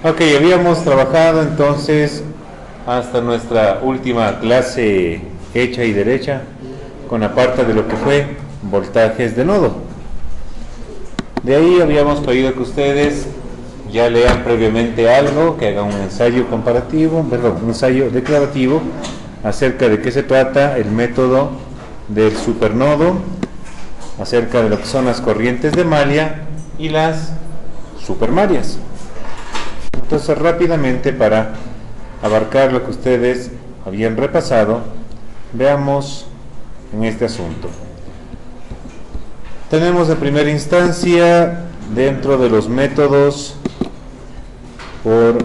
Ok, habíamos trabajado entonces hasta nuestra última clase hecha y derecha con la parte de lo que fue voltajes de nodo. De ahí habíamos pedido que ustedes ya lean previamente algo, que hagan un ensayo comparativo, perdón, un ensayo declarativo acerca de qué se trata el método del supernodo, acerca de lo que son las corrientes de malla y las supermallas. Entonces, rápidamente, para abarcar lo que ustedes habían repasado, veamos en este asunto. Tenemos en primera instancia, dentro de los métodos por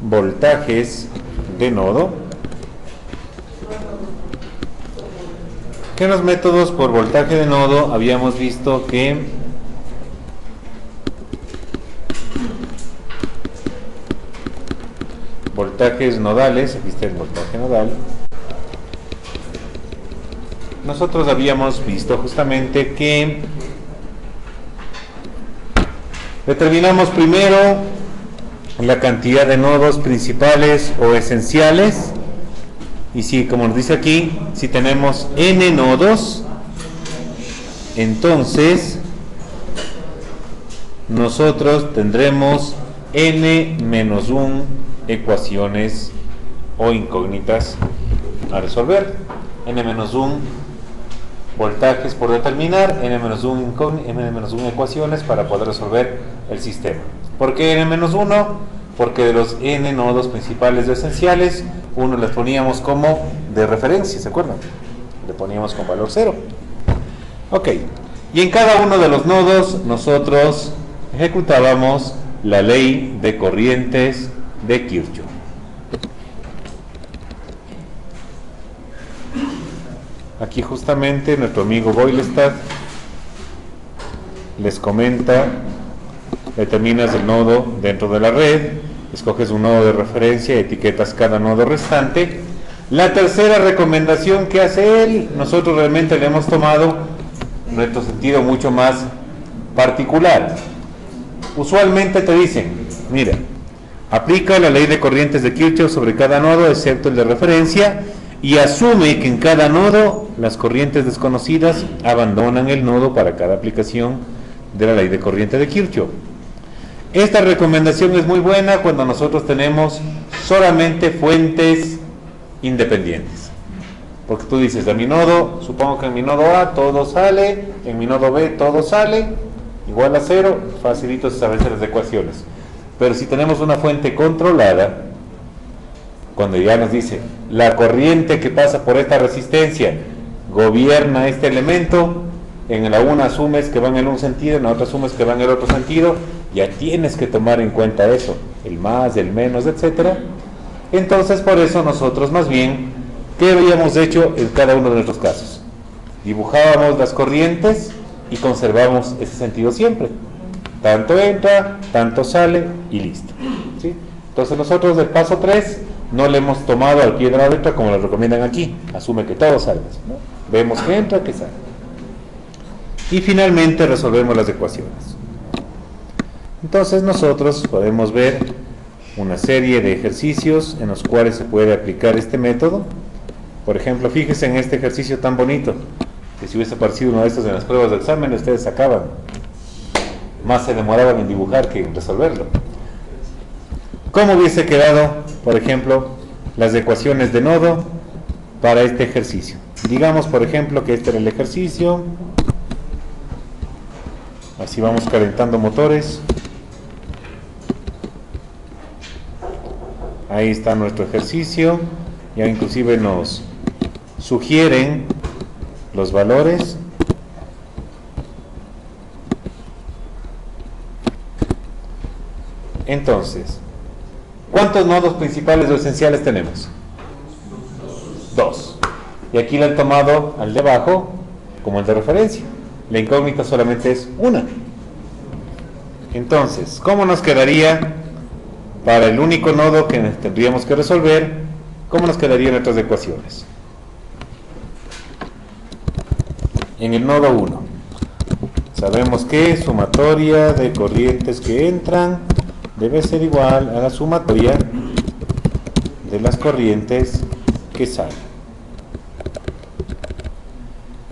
voltajes de nodo, que en los métodos por voltaje de nodo habíamos visto que voltajes nodales, aquí está el voltaje nodal, nosotros habíamos visto justamente que determinamos primero la cantidad de nodos principales o esenciales, y si, como nos dice aquí, si tenemos n nodos, entonces nosotros tendremos n-1 ecuaciones o incógnitas a resolver. n-1 voltajes por determinar, n-1 ecuaciones para poder resolver el sistema. ¿Por qué n-1? Porque de los n nodos principales o esenciales, uno les poníamos como de referencia, ¿se acuerdan? Le poníamos con valor 0. Ok, y en cada uno de los nodos nosotros ejecutábamos la ley de corrientes de Kirchhoff. Aquí justamente nuestro amigo Boylestad les comenta: determinas el nodo dentro de la red, escoges un nodo de referencia y etiquetas cada nodo restante. La tercera recomendación que hace él, nosotros realmente le hemos tomado nuestro sentido mucho más particular. Usualmente te dicen, mira, aplica la ley de corrientes de Kirchhoff sobre cada nodo excepto el de referencia y asume que en cada nodo las corrientes desconocidas abandonan el nodo para cada aplicación de la ley de corriente de Kirchhoff. Esta recomendación es muy buena cuando nosotros tenemos solamente fuentes independientes, porque tú dices, a mi nodo, supongo que en mi nodo A todo sale, en mi nodo B todo sale, igual a 0, facilito saber las ecuaciones. Pero si tenemos una fuente controlada, cuando ya nos dice la corriente que pasa por esta resistencia gobierna este elemento, en la una asumes que van en un sentido, en la otra asumes que van en el otro sentido, ya tienes que tomar en cuenta eso, el más, el menos, etcétera. Entonces, por eso nosotros más bien, ¿qué habíamos hecho en cada uno de nuestros casos? Dibujábamos las corrientes y conservamos ese sentido siempre. Tanto entra, tanto sale y listo, ¿sí? Entonces nosotros del paso 3 no le hemos tomado al pie de la letra como lo recomiendan aquí, asume que todo sale, ¿no? Vemos que entra, que sale. Y finalmente resolvemos las ecuaciones. Entonces nosotros podemos ver una serie de ejercicios en los cuales se puede aplicar este método. Por ejemplo, fíjense en este ejercicio tan bonito, que si hubiese aparecido uno de estos en las pruebas de examen, ustedes sacaban. Más se demoraban en dibujar que en resolverlo. ¿Cómo hubiese quedado, por ejemplo, las ecuaciones de nodo para este ejercicio? Digamos, por ejemplo, que este era el ejercicio. Así vamos calentando motores. Ahí está nuestro ejercicio. Ya inclusive nos sugieren los valores. Entonces, ¿cuántos nodos principales o esenciales tenemos? 2. Y aquí le han tomado al de abajo como el de referencia. La incógnita solamente es una. Entonces, ¿cómo nos quedaría para el único nodo que tendríamos que resolver? ¿Cómo nos quedarían nuestras ecuaciones? En el nodo 1 sabemos que sumatoria de corrientes que entran debe ser igual a la sumatoria de las corrientes que salen.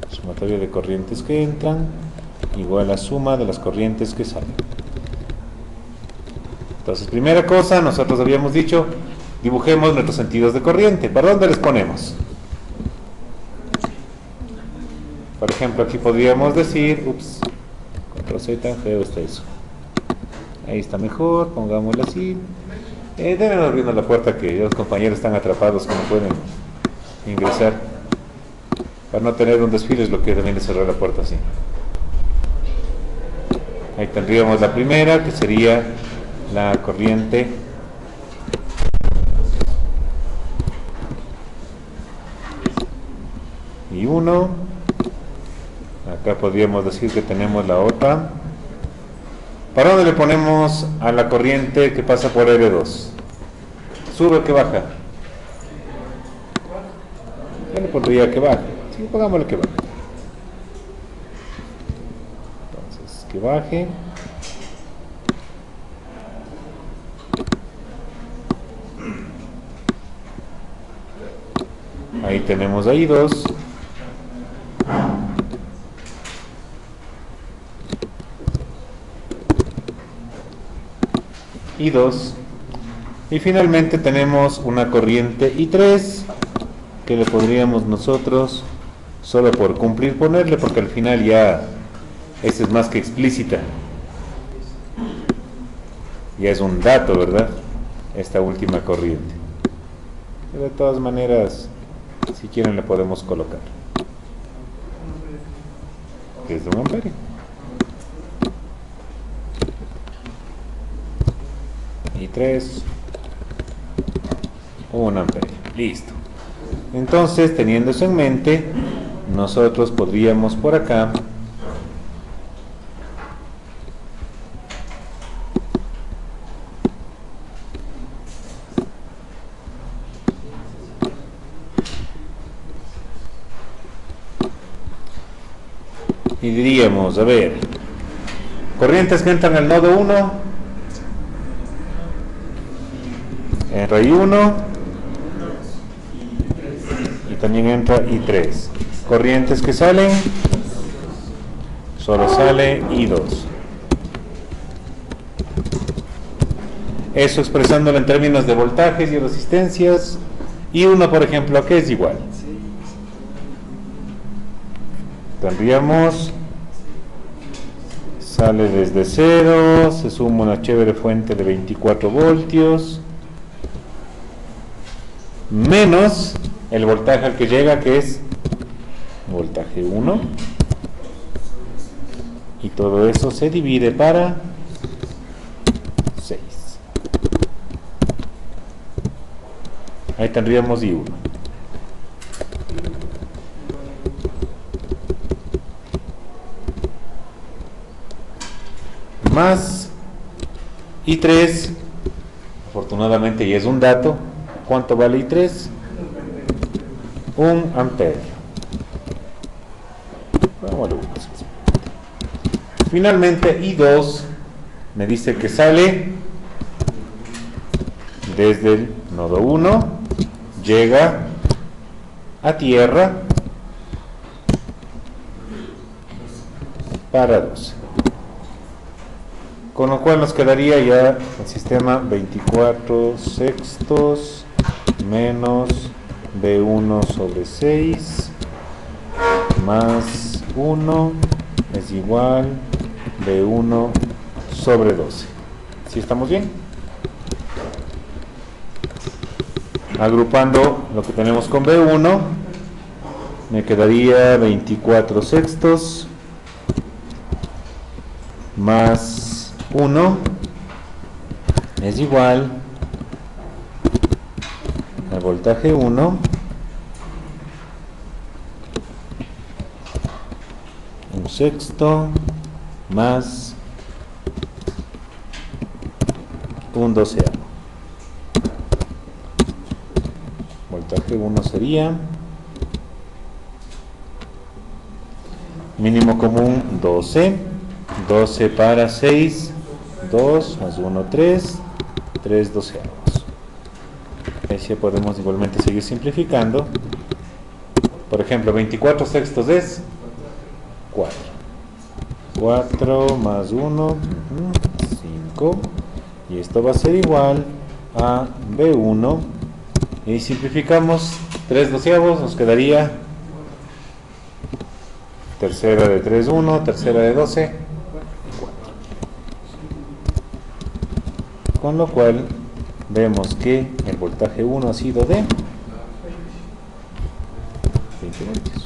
Sumatoria de corrientes que entran igual a suma de las corrientes que salen. Entonces, primera cosa, nosotros habíamos dicho, dibujemos nuestros sentidos de corriente. ¿Para dónde les ponemos? Por ejemplo, aquí podríamos decir, ups, control Z, tan feo está eso. Ahí está mejor, pongámoslo así. Deben abriendo la puerta que los compañeros están atrapados que no pueden ingresar. Para no tener un desfile es lo que también es cerrar la puerta así. Ahí tendríamos la primera, que sería la corriente y 1. Acá podríamos decir que tenemos la otra. ¿Para dónde le ponemos a la corriente que pasa por R2? ¿Sube o que baja? Yo le pondría que baje. Sí, pongámosle que baje. Entonces, que baje. Ahí tenemos ahí 2. Y 2. Y finalmente tenemos una corriente I3 que le podríamos nosotros, solo por cumplir, ponerle, porque al final ya esta es más que explícita, ya es un dato, ¿verdad? Esta última corriente. Pero de todas maneras, si quieren le podemos colocar, que es de 1 amperio. Y 3, 1 amperio. Listo. Entonces, teniendo eso en mente, nosotros podríamos por acá y diríamos, a ver, corrientes que entran al nodo 1, entra I1 y también entra I3. Corrientes que salen, solo sale I2. Eso expresándolo en términos de voltajes y resistencias. I1, por ejemplo, ¿qué es igual? Tendríamos, sale desde 0, se suma una chévere fuente de 24 voltios, menos el voltaje al que llega, que es voltaje 1, y todo eso se divide para 6. Ahí tendríamos I1. Más I3, afortunadamente ya es un dato. ¿Cuánto vale I3? 1 amperio. Finalmente I2 me dice que sale desde el nodo 1, llega a tierra para 12. Con lo cual nos quedaría ya el sistema 24 sextos menos B1 sobre 6 más 1 es igual B1 sobre 12. ¿Sí estamos bien? Agrupando lo que tenemos con B1, me quedaría 24 sextos más 1 es igual al voltaje 1 un sexto más un doceavo. Voltaje 1 sería mínimo común 12, 12 para 6, 2, más 1, 3, 3 doceavos. Así podemos igualmente seguir simplificando. Por ejemplo, 24 sextos es 4. 4 más 1, 5. Y esto va a ser igual a B1. Y simplificamos 3 doceavos, nos quedaría tercera de 3, 1, tercera de 12, 4. Con lo cual vemos que el voltaje 1 ha sido de 20 voltios.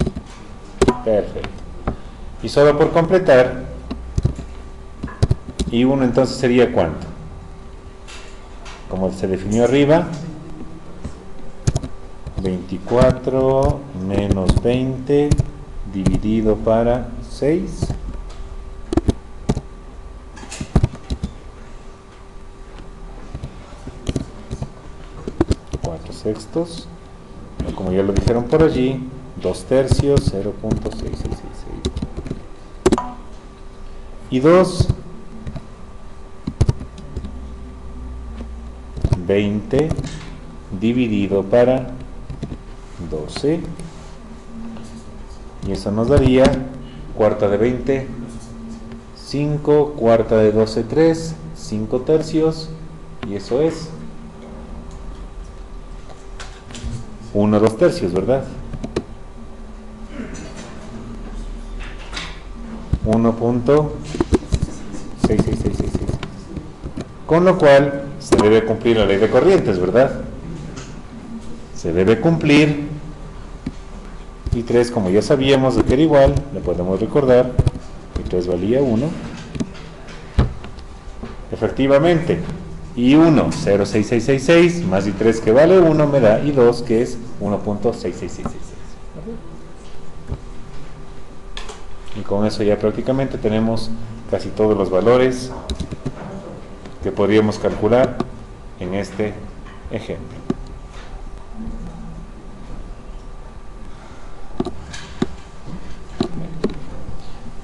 Perfecto. Y solo por completar, I1 entonces sería ¿cuánto? Como se definió arriba, 24 menos 20 dividido para 6. 4 sextos, como ya lo dijeron por allí, 2 tercios, 0.6666. Y 2, 20 dividido para 12. Y eso nos daría cuarta de 20, 5, cuarta de 12, 3, 5 tercios. Y eso es 1, 2 tercios, ¿verdad? 1.66666. Con lo cual se debe cumplir la ley de corrientes, ¿verdad? Se debe cumplir. Y 3, como ya sabíamos de que era igual, le podemos recordar que 3 valía 1. Efectivamente, I1, 0.6666, más I3 que vale 1 me da I2 que es 1.66666. Y con eso ya prácticamente tenemos casi todos los valores que podríamos calcular en este ejemplo.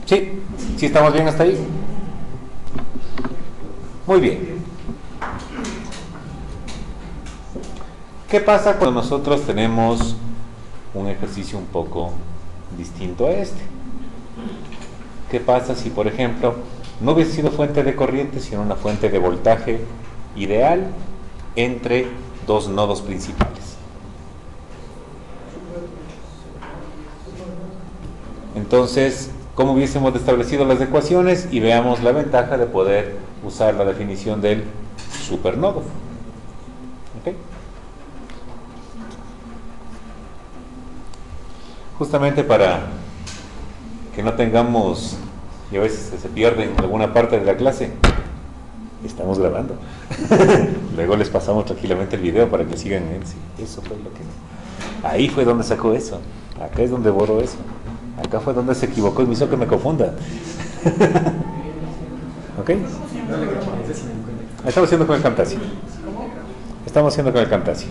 ¿Sí? ¿Sí estamos bien hasta ahí? Muy bien. ¿Qué pasa cuando nosotros tenemos un ejercicio un poco distinto a este? ¿Qué pasa si, por ejemplo, no hubiese sido fuente de corriente, sino una fuente de voltaje ideal entre dos nodos principales? Entonces, ¿cómo hubiésemos establecido las ecuaciones? Y veamos la ventaja de poder usar la definición del supernodo. ¿Okay? Justamente para que no tengamos, y a veces se pierde en alguna parte de la clase, estamos grabando. Luego les pasamos tranquilamente el video para que sigan. Sí, eso fue lo que... Ahí fue donde sacó eso. Acá es donde borró eso. Acá fue donde se equivocó y me hizo que me confunda. ¿Ok? Estamos haciendo con el Camtasia. Estamos haciendo con el Camtasia.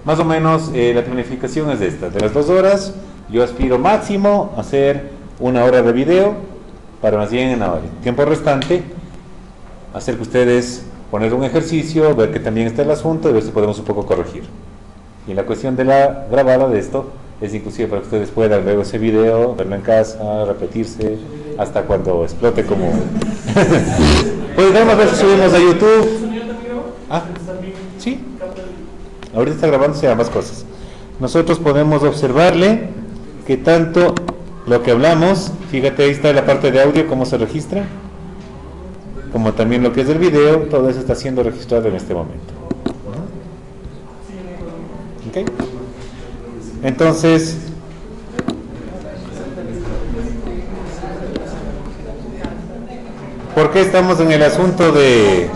Más o menos la planificación es esta. De las 2 horas, yo aspiro máximo a hacer 1 hora de video, para más bien en el tiempo restante, hacer que ustedes poner un ejercicio, ver que también está el asunto y ver si podemos un poco corregir. Y la cuestión de la grabada de esto es inclusive para que ustedes puedan ver ese video, verlo en casa, repetirse hasta cuando explote como... Pues vamos a ver si subimos a YouTube. Ah, sí. Ahorita está grabándose ambas cosas. Nosotros podemos observarle que tanto lo que hablamos, fíjate, ahí está la parte de audio, cómo se registra, como también lo que es el video, todo eso está siendo registrado en este momento. ¿Ok? Entonces, ¿por qué estamos en el asunto de...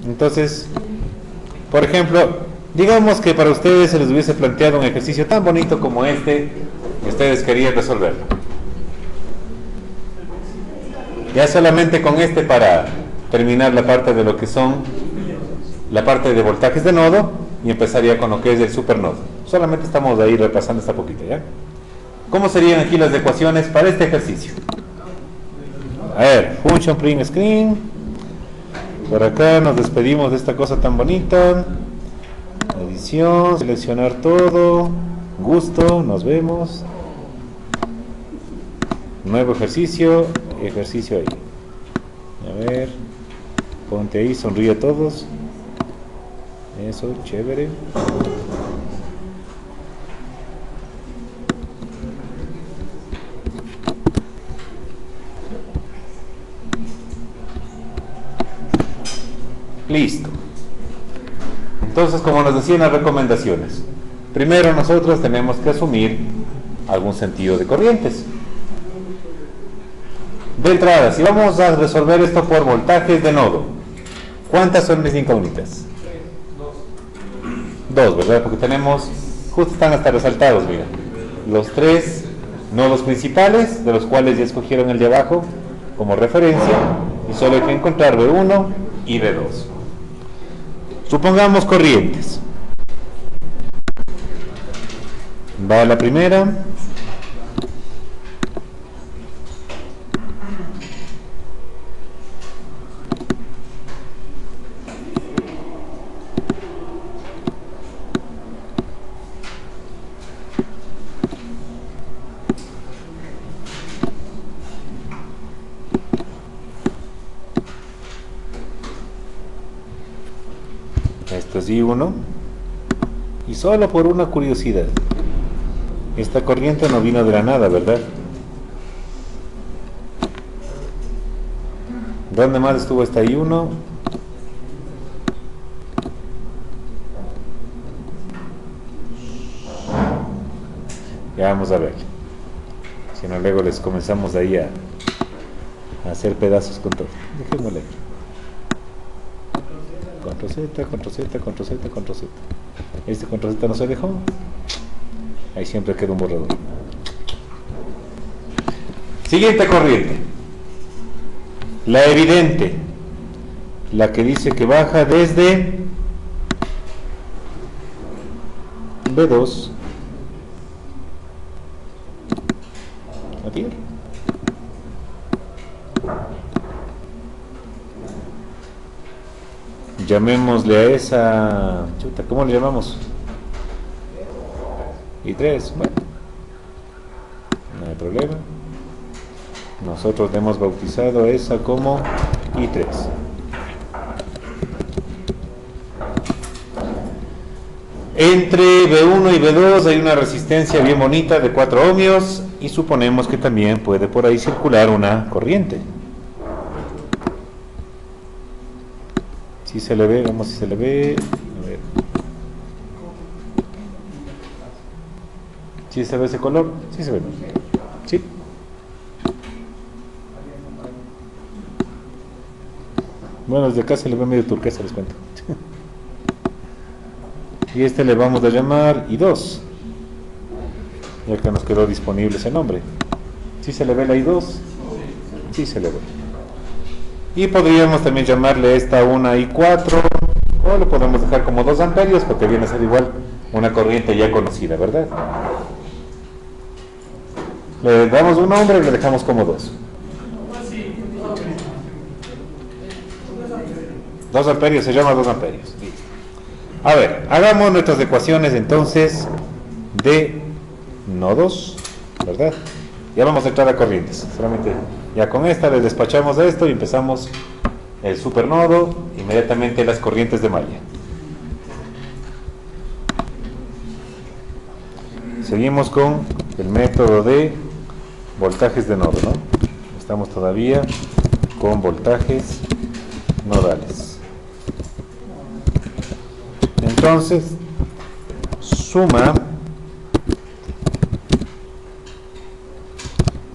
Entonces, por ejemplo, digamos que para ustedes se les hubiese planteado un ejercicio tan bonito como este, y ustedes querían resolverlo. Ya solamente con este para terminar la parte de lo que son la parte de voltajes de nodo y empezaría con lo que es el supernodo. Solamente estamos ahí repasando esta poquita, ¿ya? ¿Cómo serían aquí las ecuaciones para este ejercicio? A ver, function print screen. Por acá nos despedimos de esta cosa tan bonita. Edición, seleccionar todo. Gusto, nos vemos. Nuevo ejercicio, ejercicio ahí. A ver, ponte ahí, sonríe a todos. Eso, chévere. Listo. Entonces, como nos decían las recomendaciones, primero nosotros tenemos que asumir algún sentido de corrientes. De entrada, si vamos a resolver esto por voltajes de nodo, ¿cuántas son mis incógnitas? Dos, ¿verdad? Porque tenemos, justo están hasta resaltados, mira, los tres nodos principales, de los cuales ya escogieron el de abajo como referencia, y solo hay que encontrar B1 y B2. Supongamos corrientes. Va la primera. Esto es I1. Y solo por una curiosidad, esta corriente no vino de la nada, ¿verdad? ¿Dónde más estuvo esta I1? Ya vamos a ver. Si no, luego les comenzamos de ahí a hacer pedazos con todo. Dejémosle. Control Z, Control Z, Control Z, Control Z. Este Control Z no se dejó. Ahí siempre queda un borrador. Siguiente corriente. La evidente. La que dice que baja desde B2 a tierra. Llamémosle a esa... Chuta, ¿cómo le llamamos? I3, bueno, no hay problema. Nosotros le hemos bautizado a esa como I3. Entre B1 y B2 hay una resistencia bien bonita de 4 ohmios y suponemos que también puede por ahí circular una corriente. Si se le ve, vamos si se le ve. A ver. ¿Sí se ve ese color? Sí se ve. Sí. Bueno, desde acá se le ve medio turquesa, les cuento. Y este le vamos a llamar I2, ya que nos quedó disponible ese nombre. ¿Sí se le ve la I2? Sí se le ve. Y podríamos también llamarle esta una I4, o lo podemos dejar como 2 amperios, porque viene a ser igual una corriente ya conocida, ¿verdad? Le damos un nombre y le dejamos como 2. 2 amperios, se llama 2 amperios. Listo. A ver, hagamos nuestras ecuaciones entonces de nodos, ¿verdad? Ya vamos a entrar a corrientes. Solamente ya con esta les despachamos de esto y empezamos el supernodo, inmediatamente las corrientes de malla. Seguimos con el método de voltajes de nodo, ¿no? Estamos todavía con voltajes nodales. Entonces, suma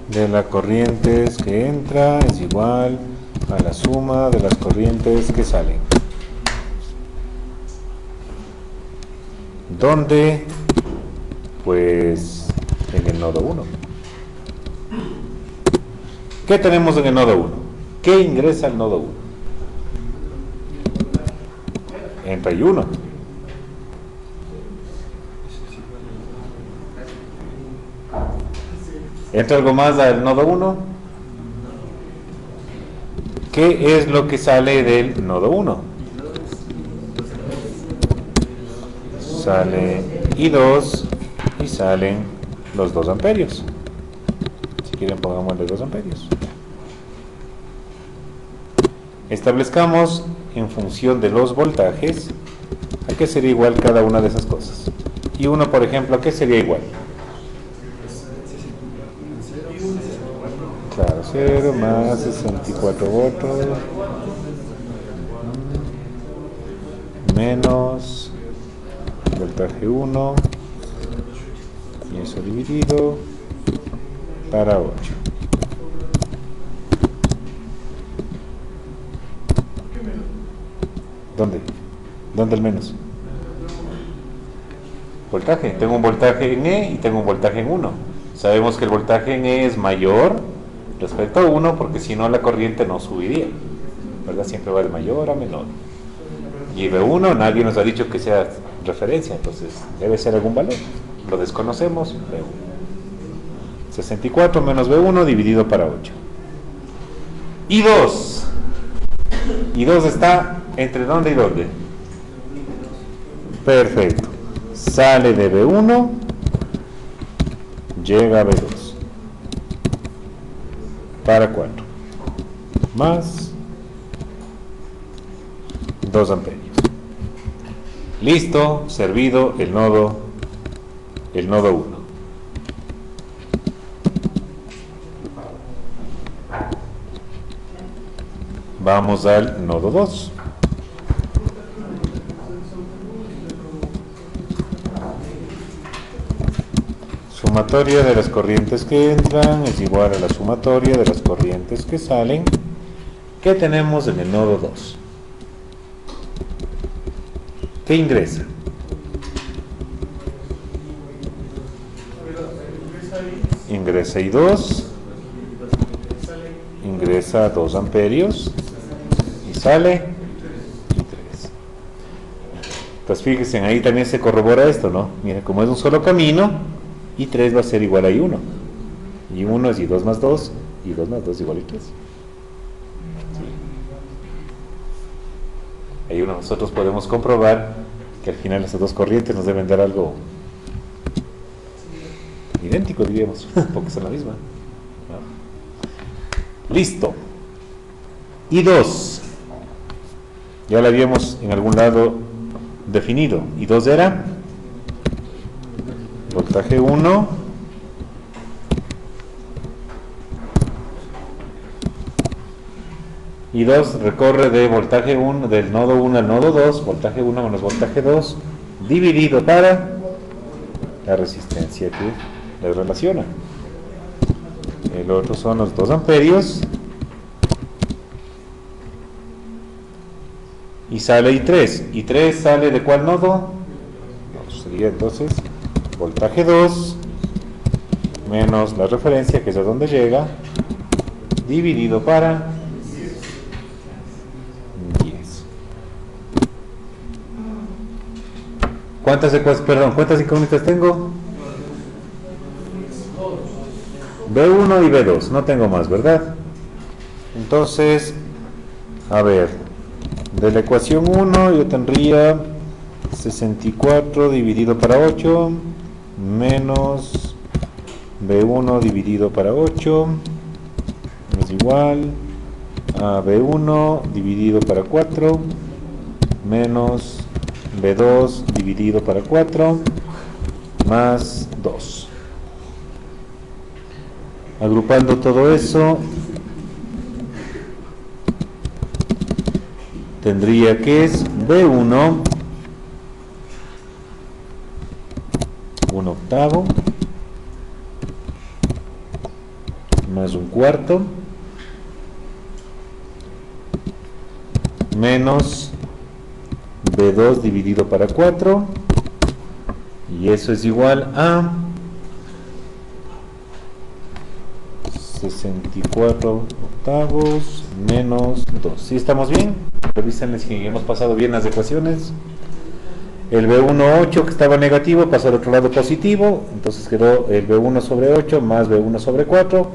de las corrientes que entra es igual a la suma de las corrientes que salen. ¿Dónde? Pues en el nodo 1. ¿Qué tenemos en el nodo 1? ¿Qué ingresa al nodo 1? Entra I1. ¿Entra algo más al nodo 1? ¿Qué es lo que sale del nodo 1? Sale I2 y salen los 2 amperios. Si quieren pongámosle 2 amperios. Establezcamos en función de los voltajes a qué sería igual cada una de esas cosas. Y uno, por ejemplo, ¿a qué sería igual? Claro, 0 más 64 voltios menos voltaje 1 y eso dividido para 8. ¿Dónde? ¿Dónde el menos? Voltaje. Tengo un voltaje en E y tengo un voltaje en 1. Sabemos que el voltaje en E es mayor respecto a 1 porque si no la corriente no subiría, ¿verdad? Siempre va de mayor a menor. Y B1 nadie nos ha dicho que sea referencia, entonces debe ser algún valor. Lo desconocemos, B1. 64 menos B1 dividido para 8. I2. I2 está entre dónde y dónde. Perfecto. Sale de B1, llega a B2. Para 4. Más 2 amperios. Listo, servido el nodo 1. Vamos al nodo 2. Sumatoria de las corrientes que entran es igual a la sumatoria de las corrientes que salen. ¿Qué tenemos en el nodo 2? ¿Qué ingresa? Ingresa I2, ingresa 2 amperios y sale I3. Pues fíjense, ahí también se corrobora esto, ¿no? Mira, como es un solo camino, I3 va a ser igual a I1. I1 es I2 más 2, I2 más 2 igual a I3. Ahí nosotros podemos comprobar que al final esas dos corrientes nos deben dar algo idéntico, diríamos, porque son la misma, ¿no? Listo. I2 ya la habíamos en algún lado definido. I2 era voltaje 1 I2 recorre de voltaje 1 del nodo 1 al nodo 2, voltaje 1 menos voltaje 2 dividido para la resistencia que le relaciona. El otro son los 2 amperios y sale I3. ¿I3 sale de cuál nodo? No, sería entonces voltaje 2 menos la referencia, que es a donde llega, dividido para 10. ¿Cuántas incógnitas tengo? B1 y B2, no tengo más, ¿verdad? Entonces, a ver, de la ecuación 1 yo tendría 64 dividido para 8 menos B1 dividido para 8 es igual a B1 dividido para 4 menos B2 dividido para 4 más 2. Agrupando todo eso, tendría que es B1 1 octavo más 1/4 menos B2 dividido para 4 y eso es igual a 64 octavos menos 2. ¿Sí estamos bien? Revisen si hemos pasado bien las ecuaciones. El B1 8 que estaba negativo pasó al otro lado positivo, entonces quedó el B1 sobre 8 más B1 sobre 4,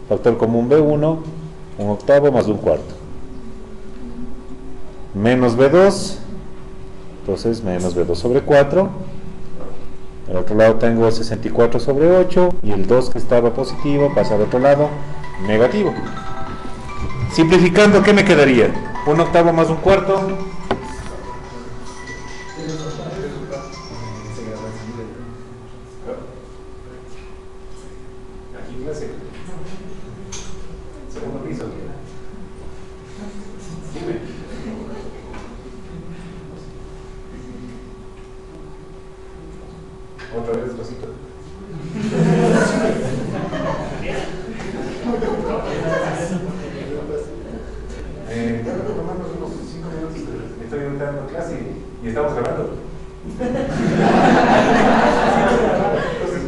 factor común B1, 1 octavo más 1/4. menos B2, entonces menos B2 sobre 4. Al otro lado tengo 64 sobre 8 y el 2 que estaba positivo pasa al otro lado negativo. Simplificando, ¿qué me quedaría? 1/8 más 1/4. Aquí clase. Segundo piso. Dime. Otra vez despacito. Bueno, tomamos unos 5 minutos. Me estoy dando clase y estamos grabando. Entonces,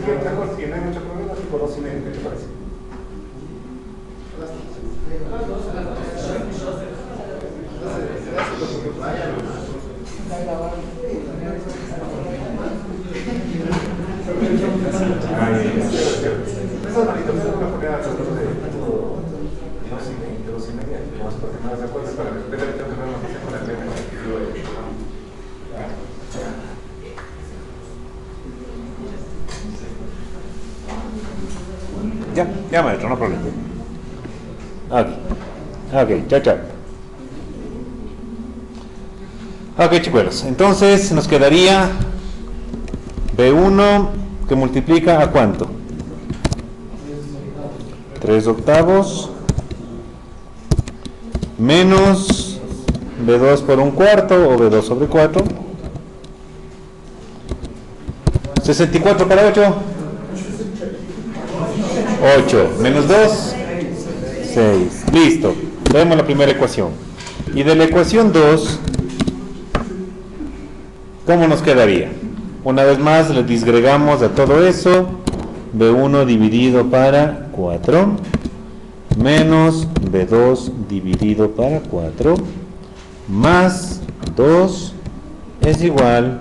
¿qué mejor? Si no hay mucho problema, tipo 2:30, ¿qué te parece? Ya maestro, no problema. Ok, chao. Ok, chicuelos, entonces nos quedaría B1 que multiplica a ¿cuánto? 3/8 menos B2 por 1/4 o B2 sobre 4. 64 para 8. 8 menos 2, 6. Listo. Vemos la primera ecuación. Y de la ecuación 2, ¿cómo nos quedaría? Una vez más le disgregamos a todo eso. B1 dividido para 4 menos B2 dividido para 4 más 2 es igual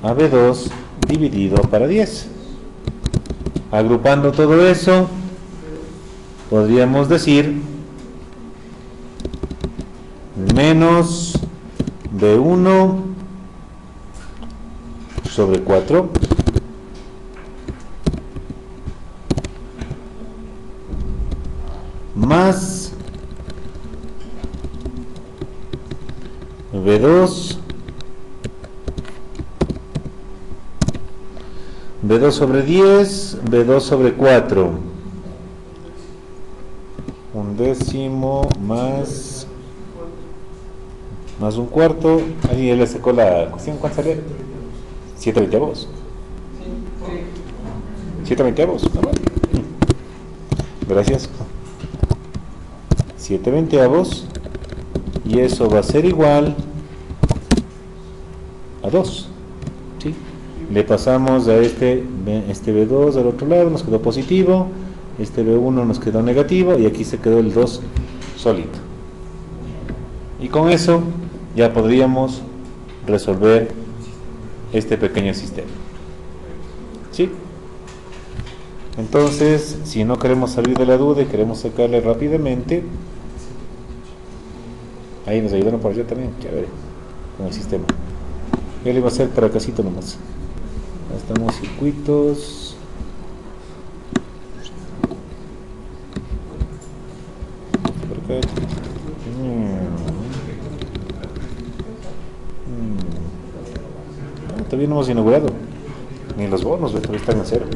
a B2 dividido para 10. Agrupando todo eso, podríamos decir menos B1 sobre 4 más B2 sobre 10, B2 sobre 4, 1/10 más 1/4. Ahí le sacó la cuestión. ¿Cuánto sale? 7/20. 7/20. Gracias. 7/20 y eso va a ser igual a 2. ¿Sí? Le pasamos a este B2 al otro lado, nos quedó positivo, este B1 nos quedó negativo y aquí se quedó el 2 solito. Y con eso ya podríamos resolver este pequeño sistema. ¿Sí? Entonces, si no queremos salir de la duda y queremos sacarle rápidamente, ahí nos ayudaron por allá también, chévere, con el sistema. Yo le iba a hacer para casito nomás. Ahí estamos, circuitos. Por acá. Todavía no hemos inaugurado. Ni los bonos, todavía están en cero.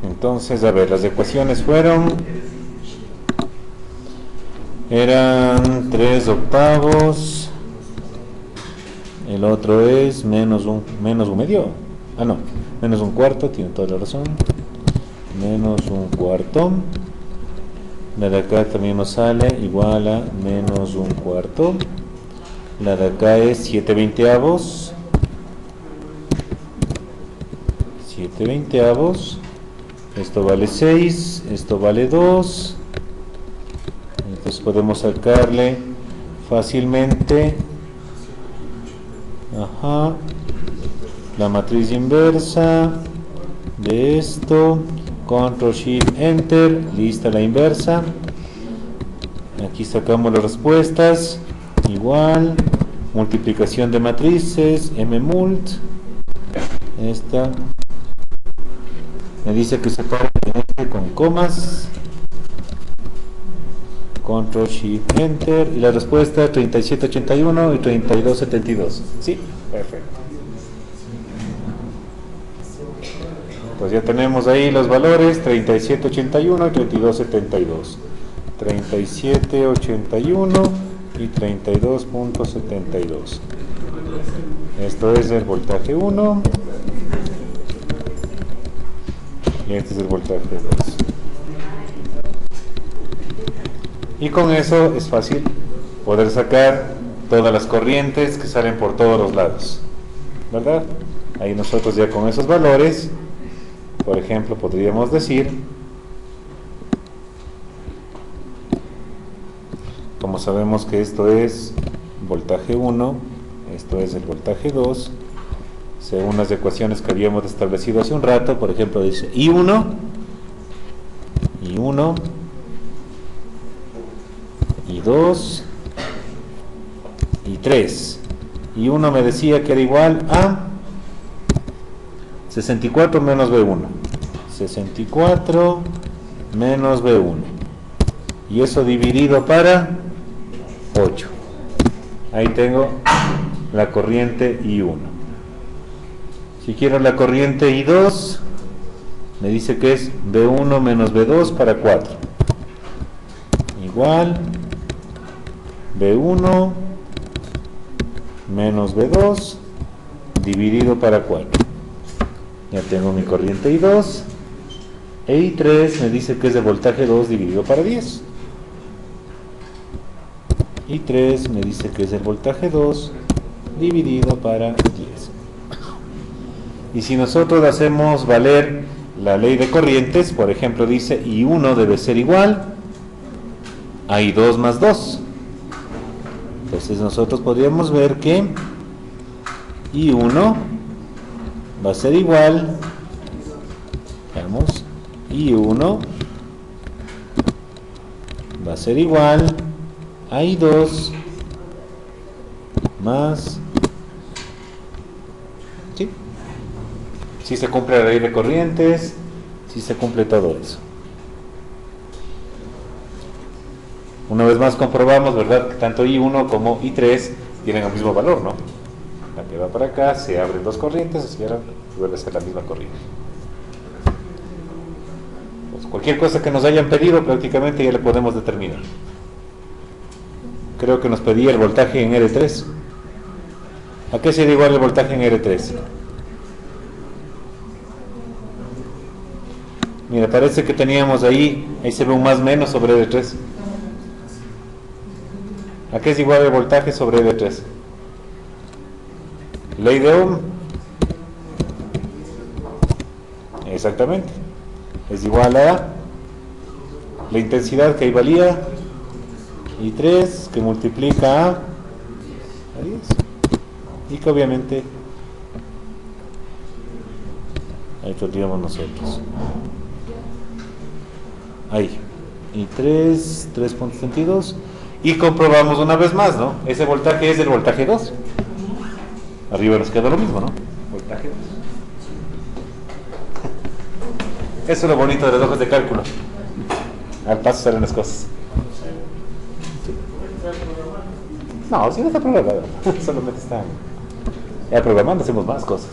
Entonces, a ver, las ecuaciones eran 3/8, el otro es menos un medio, no, menos 1/4, tiene toda la razón, menos 1/4, la de acá también nos sale igual a menos 1/4, la de acá es 7/20, 7/20, esto vale 6, esto vale 2, entonces podemos sacarle fácilmente la matriz inversa de esto Control Shift Enter, lista la inversa. Aquí sacamos las respuestas, igual, multiplicación de matrices, mmult, esta, me dice que separe con comas, Control Shift Enter, y la respuesta 3781 y 3272, ¿sí? Perfecto. Pues ya tenemos ahí los valores, 3781 y 3272. 3781 y 32.72. Esto es el voltaje 1 y este es el voltaje 2. Y con eso es fácil poder sacar todas las corrientes que salen por todos los lados, ¿verdad? Ahí nosotros ya con esos valores, por ejemplo, podríamos decir, como sabemos que esto es voltaje 1, esto es el voltaje 2, según las ecuaciones que habíamos establecido hace un rato, por ejemplo dice I1, I1, I2, I3, I1 me decía que era igual a 64 menos B1, 64 menos B1, y eso dividido para 8. Ahí tengo la corriente I1. Si quiero la corriente I2, me dice que es B1 menos B2 para 4. Igual B1 menos B2 dividido para 4. Ya tengo mi corriente I2. E I3 me dice que es de voltaje 2 dividido para 10. I3 me dice que es el voltaje 2 dividido para 10. Y si nosotros hacemos valer la ley de corrientes, por ejemplo dice I1 debe ser igual a I2 más 2. Entonces nosotros podríamos ver que I1 va a ser igual, veamos, I1 va a ser igual a I2 más, ¿sí? Si se cumple la ley de corrientes, si se cumple todo eso. Una vez más comprobamos, ¿verdad?, que tanto I1 como I3 tienen el mismo valor, ¿no? La que va para acá, se abren dos corrientes, se cierran, vuelve a ser la misma corriente. Pues cualquier cosa que nos hayan pedido prácticamente ya le podemos determinar. Creo que nos pedía el voltaje en R3. ¿A qué sería igual el voltaje en R3? Mira, parece que teníamos ahí se ve un más menos sobre R3. ¿A qué es igual el voltaje sobre R3? Ley de Ohm. Exactamente. Es igual a la intensidad que ahí valía I3 que multiplica a 10 y que obviamente ahí tendríamos nosotros ahí I3 3.32 y comprobamos una vez más, ¿no? Ese voltaje es el voltaje 2. Arriba nos queda lo mismo, ¿no? Voltaje 2. Eso es lo bonito de los ojos de cálculo. Al paso salen las cosas. No, si no está programado. Solamente está. Ya programando hacemos más cosas.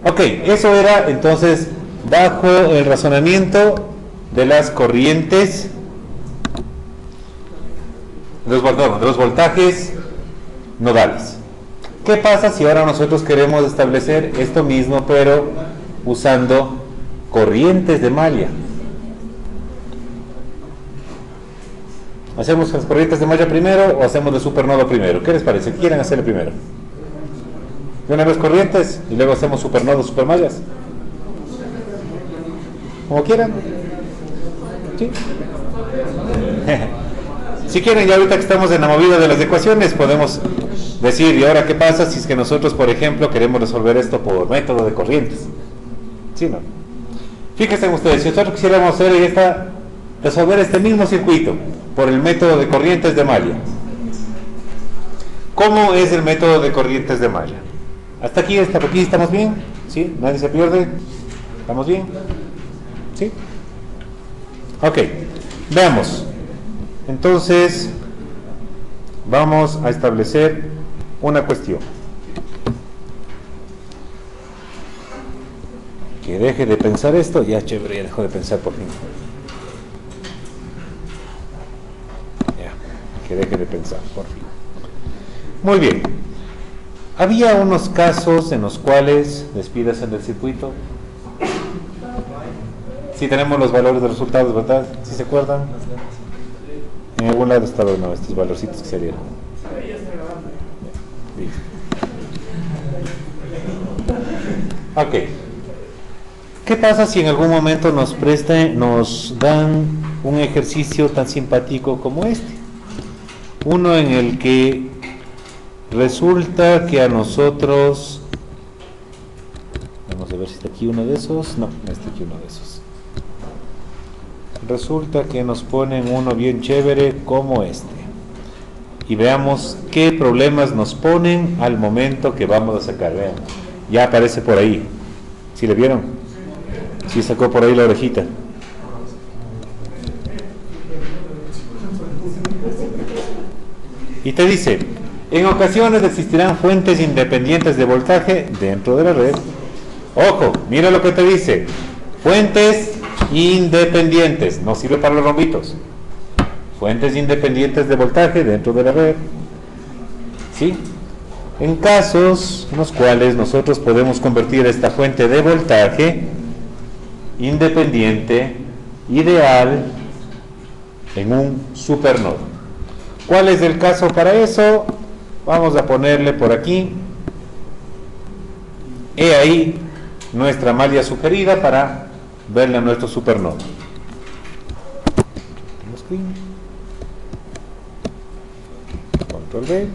Ok, eso era entonces bajo el razonamiento de las corrientes, de los voltajes nodales. ¿Qué pasa si ahora nosotros queremos establecer esto mismo, pero usando corrientes de malla? ¿Hacemos las corrientes de malla primero o hacemos de supernodo primero? ¿Qué les parece? ¿Qué quieren hacer primero? ¿De una vez corrientes y luego hacemos supernodos, supermallas? Como quieran. ¿Sí? Si quieren, ya ahorita que estamos en la movida de las ecuaciones, podemos decir, ¿y ahora qué pasa si es que nosotros, por ejemplo, queremos resolver esto por método de corrientes? ¿Sí, no? Fíjense ustedes, si nosotros quisiéramos resolver este mismo circuito por el método de corrientes de malla. ¿Cómo es el método de corrientes de malla? ¿Hasta aquí estamos bien? ¿Sí? ¿Nadie se pierde? ¿Estamos bien? ¿Sí? Ok, veamos. Entonces, vamos a establecer una cuestión. Que deje de pensar esto, ya chévere, ya dejó de pensar por fin. Ya, que deje de pensar por fin. Muy bien. Había unos casos en los cuales, despídase del circuito. Si tenemos los valores de resultados, ¿verdad? ¿Sí se acuerdan? En algún lado estaban estos valorcitos que se dieron. Ok. ¿Qué pasa si en algún momento nos dan un ejercicio tan simpático como este? Uno en el que resulta que a nosotros, vamos a ver si está aquí uno de esos, no está aquí uno de esos. Resulta que nos ponen uno bien chévere como este. Y veamos qué problemas nos ponen al momento que vamos a sacar. Vean, ya aparece por ahí. ¿Sí le vieron? Sí sacó por ahí la orejita. Y te dice, en ocasiones existirán fuentes independientes de voltaje dentro de la red. Ojo, mira lo que te dice. Fuentes independientes, no sirve para los rombitos. Fuentes independientes de voltaje dentro de la red. ¿Sí? En casos en los cuales nosotros podemos convertir esta fuente de voltaje independiente ideal en un supernodo. ¿Cuál es el caso para eso? Vamos a ponerle por aquí. He ahí nuestra malla sugerida para verle a nuestro supernodo. Control V.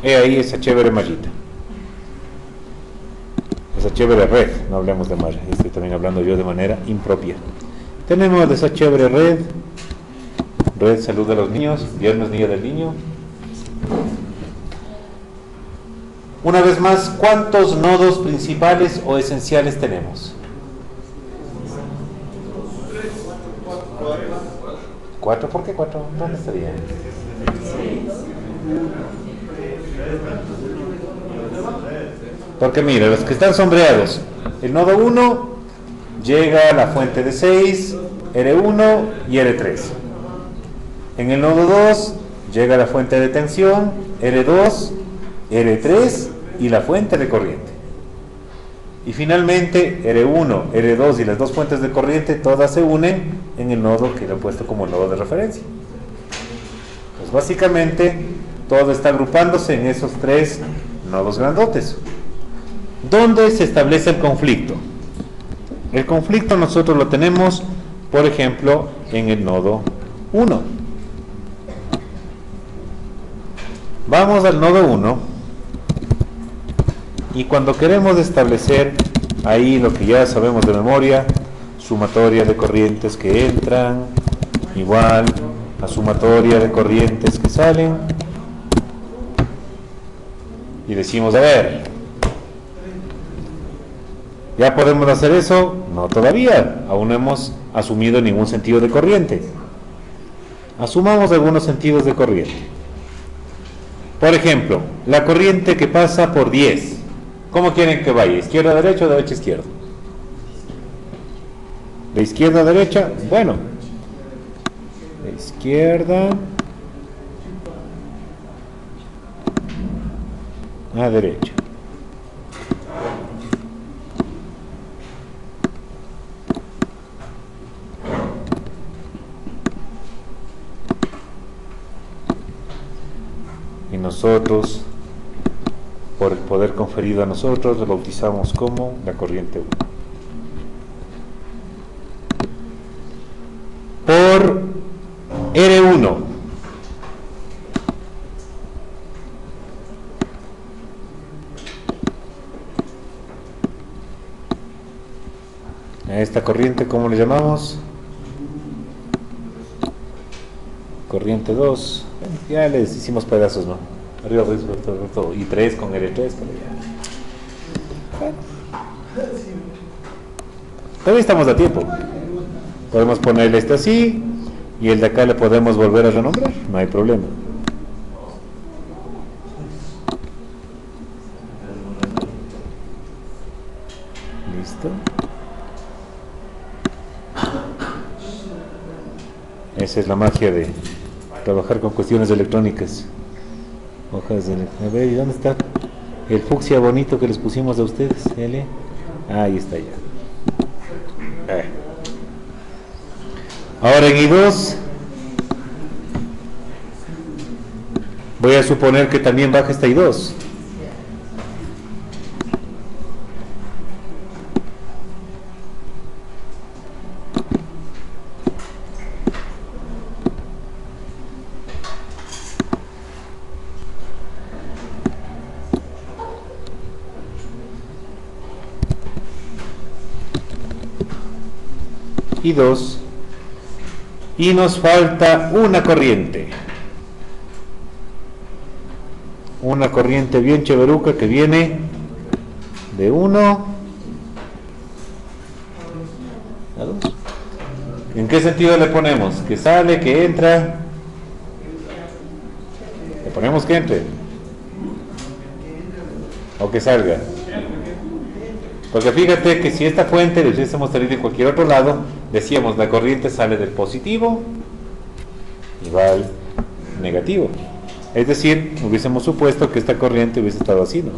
He ahí esa chévere mallita. Esa chévere red, no hablemos de malla, estoy también hablando yo de manera impropia. Tenemos esa chévere red salud de los niños, viernes día del niño. Una vez más, ¿cuántos nodos principales o esenciales tenemos? 4, ¿por qué 4? ¿Dónde estaría? Porque mire, los que están sombreados, el nodo 1 llega a la fuente de 6, R1 y R3. En el nodo 2 llega la fuente de tensión, R2, R3 y la fuente de corriente. Y finalmente R1, R2 y las dos fuentes de corriente todas se unen en el nodo que le he puesto como nodo de referencia. Pues básicamente todo está agrupándose en esos 3 nodos grandotes. ¿Dónde se establece el conflicto? El conflicto nosotros lo tenemos, por ejemplo, en el nodo 1. Vamos al nodo 1 y cuando queremos establecer ahí lo que ya sabemos de memoria, sumatoria de corrientes que entran igual a sumatoria de corrientes que salen, y decimos, a ver, ¿ya podemos hacer eso? No todavía, aún no hemos asumido ningún sentido de corriente. Asumamos algunos sentidos de corriente. Por ejemplo, la corriente que pasa por 10. ¿Cómo quieren que vaya? ¿Izquierda a derecha o derecha a izquierda? ¿De izquierda a derecha? Bueno, de izquierda a derecha. Y nosotros, por el poder conferido a nosotros, lo bautizamos como la corriente 1. Por R1 A esta corriente, ¿cómo le llamamos? Corriente 2. Ya les hicimos pedazos, ¿no? Arriba, y 3 con L3. Bueno. Todavía estamos a tiempo. Podemos ponerle este así y el de acá le podemos volver a renombrar, no hay problema. Listo. Esa es la magia de trabajar con cuestiones electrónicas. Hojas de... A ver, ¿y dónde está el fucsia bonito que les pusimos a ustedes? L. Ahí está ya. Ahora en I2 voy a suponer que también baja esta I2. I2 y nos falta una corriente bien cheveruca que viene de 1 a 2. ¿En qué sentido le ponemos? ¿Que sale, que entra? ¿Le ponemos que entre? ¿O que salga? Porque fíjate que si esta fuente le hubiésemos salido en cualquier otro lado, decíamos la corriente sale del positivo y va al negativo. Es decir, hubiésemos supuesto que esta corriente hubiese estado así, ¿no?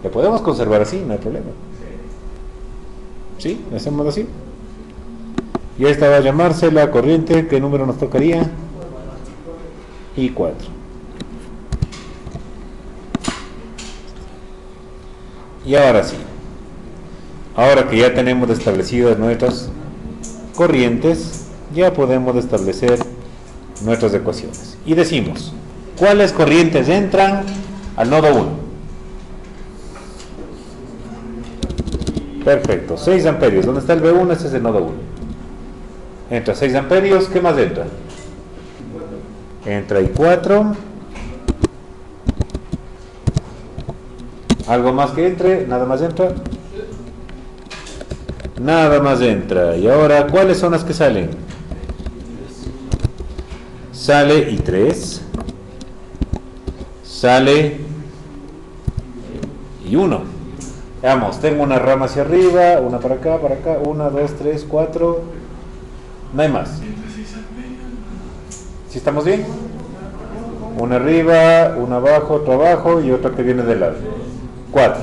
La podemos conservar así, no hay problema. ¿Sí? ¿Lo hacemos así? Y esta va a llamarse la corriente, ¿qué número nos tocaría? I4. Y ahora sí, ahora que ya tenemos establecidas nuestras corrientes, ya podemos establecer nuestras ecuaciones. Y decimos, ¿cuáles corrientes entran al nodo 1? Perfecto, 6 amperios. ¿Dónde está el B1? Ese es el nodo 1. Entra 6 amperios, ¿qué más entra? Entra I4. ¿Algo más que entre? ¿Nada más entra? Nada más entra. Y ahora, ¿cuáles son las que salen? Sale I3. Sale I1. Veamos, tengo una rama hacia arriba, una para acá, 1, 2, 3, 4. No hay más. ¿Sí estamos bien? Una arriba, una abajo, otra abajo y otra que viene del lado. 4.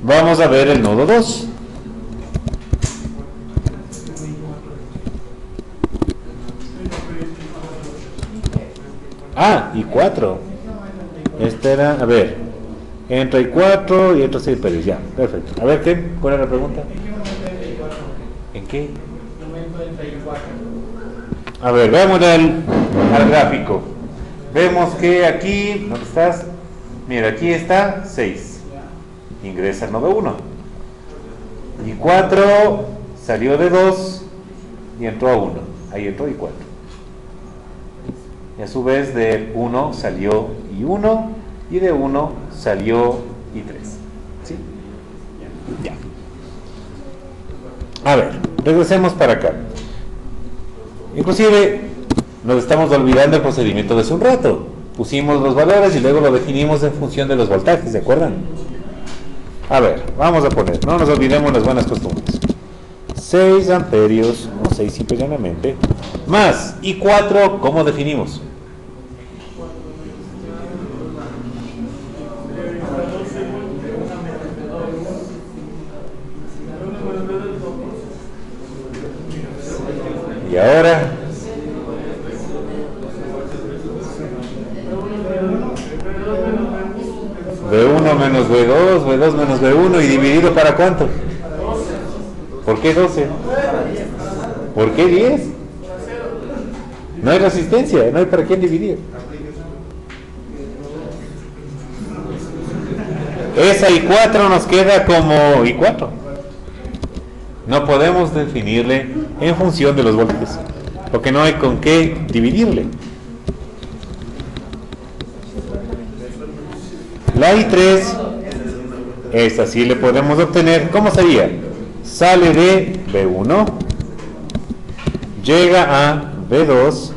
Vamos a ver el nodo 2. Ah, y 4. Esta era, a ver, entra I4 y entra 6 amperios, ya, perfecto. A ver, ¿qué? ¿Cuál era la pregunta? ¿En qué? A ver, veamos al gráfico. Vemos que aquí, ¿dónde estás? Mira, aquí está 6. Ingresa al nodo 1. Y 4 salió de 2 y entró a 1. Ahí entró I4. Y a su vez de 1 salió I1 y de 1 salió I3. ¿Sí? Ya. A ver, regresemos para acá. Inclusive nos estamos olvidando el procedimiento de hace un rato. Pusimos los valores y luego lo definimos en función de los voltajes, ¿de acuerdo? A ver, vamos a poner, no nos olvidemos las buenas costumbres. 6 amperios, o 6 simple y llanamente, más I4, ¿cómo definimos? Y ahora B1 menos B2, B2 menos B1 y dividido para ¿cuánto? ¿Por qué 12? ¿Por qué 10? No hay resistencia, no hay para quién dividir. Esa I4 nos queda como I4. No podemos definirle en función de los voltios, porque no hay con qué dividirle. La I3, esta sí le podemos obtener. ¿Cómo sería? Sale de B1, llega a B2,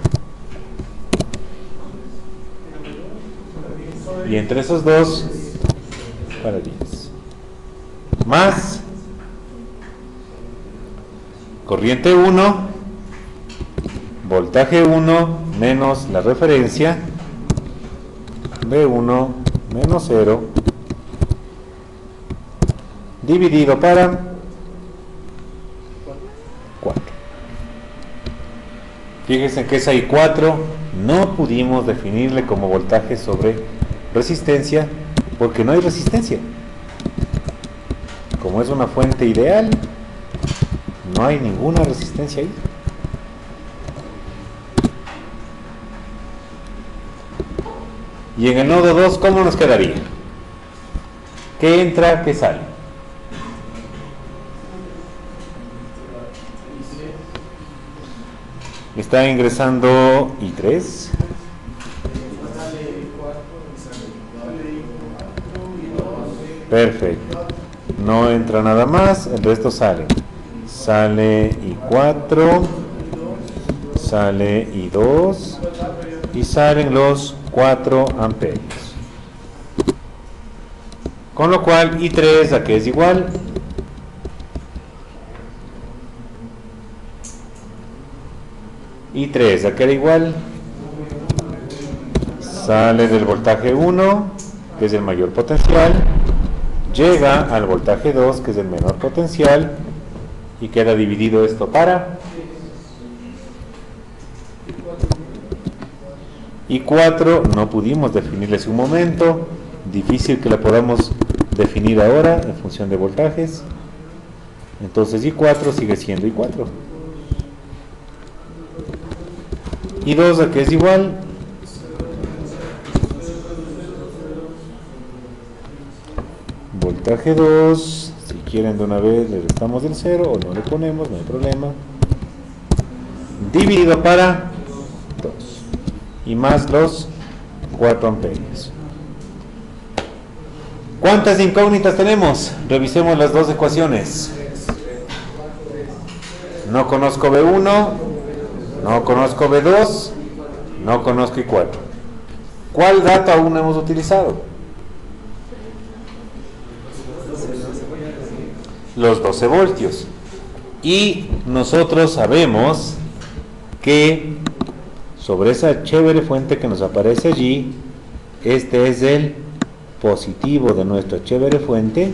y entre esos dos, para 10. Más corriente 1, voltaje 1, menos la referencia, B1 menos 0, dividido para 4. Fíjense que esa I4 no pudimos definirle como voltaje sobre resistencia, porque no hay resistencia. Como es una fuente ideal, no hay ninguna resistencia ahí. Y en el nodo 2, ¿cómo nos quedaría? ¿Qué entra, qué sale? Está ingresando I3. Perfecto. No entra nada más, el resto sale. Sale I4, sale I2 y salen los 4 amperios. Con lo cual I3 a qué es igual. I3 a qué era igual. Sale del voltaje 1, que es el mayor potencial, llega al voltaje 2, que es el menor potencial, y queda dividido esto para I4. No pudimos definirle hace un momento, difícil que la podamos definir ahora en función de voltajes, entonces I4 sigue siendo I4. I2 a qué es igual. Voltaje 2, si quieren de una vez le restamos del 0 o no le ponemos, no hay problema, dividido para 2 y más los 4 amperios. ¿Cuántas incógnitas tenemos? Revisemos las dos ecuaciones. No conozco B1, no conozco B2, no conozco I4. ¿Cuál dato aún no hemos utilizado? Los 12 voltios. Y nosotros sabemos que sobre esa chévere fuente que nos aparece allí, este es el positivo de nuestra chévere fuente,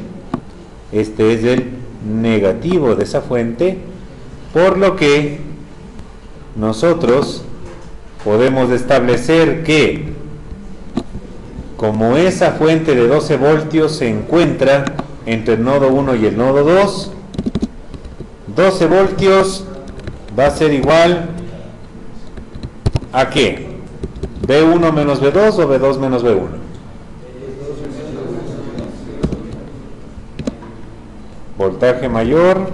este es el negativo de esa fuente, por lo que nosotros podemos establecer que como esa fuente de 12 voltios se encuentra entre el nodo 1 y el nodo 2, 12 voltios va a ser igual ¿a qué? ¿B1 menos B2 o B2 menos B1? Voltaje mayor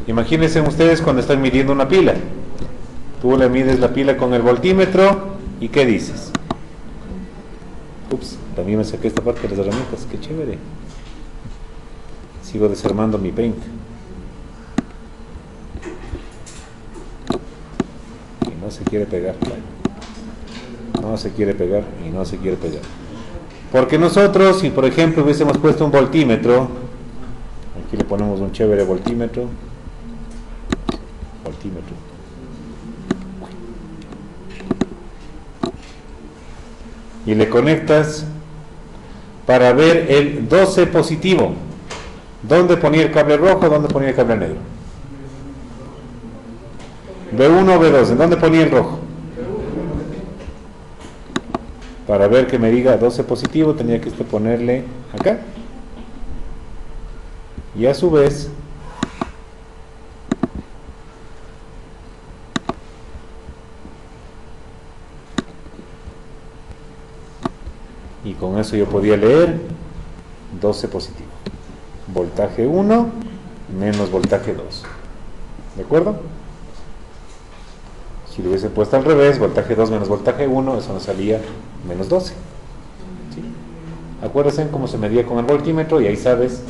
imagínense ustedes cuando están midiendo una pila. Tú le mides la pila con el voltímetro y ¿qué dices? Ups, también me saqué esta parte de las herramientas, qué chévere. Sigo desarmando mi Paint. Y no se quiere pegar, claro. No se quiere pegar y no se quiere pegar. Porque nosotros, si por ejemplo hubiésemos puesto un voltímetro, aquí le ponemos un chévere voltímetro, y le conectas para ver el 12 positivo. ¿Dónde ponía el cable rojo? ¿Dónde ponía el cable negro? B1 o B2, ¿en dónde ponía el rojo? Para ver que me diga 12 positivo tenía que ponerle acá. Y a su vez y con eso yo podía leer 12 positivo. Voltaje 1 menos voltaje 2. ¿De acuerdo? Si lo hubiese puesto al revés, voltaje 2 menos voltaje 1, eso nos salía menos 12. ¿Sí? Acuérdense cómo se medía con el voltímetro y ahí sabes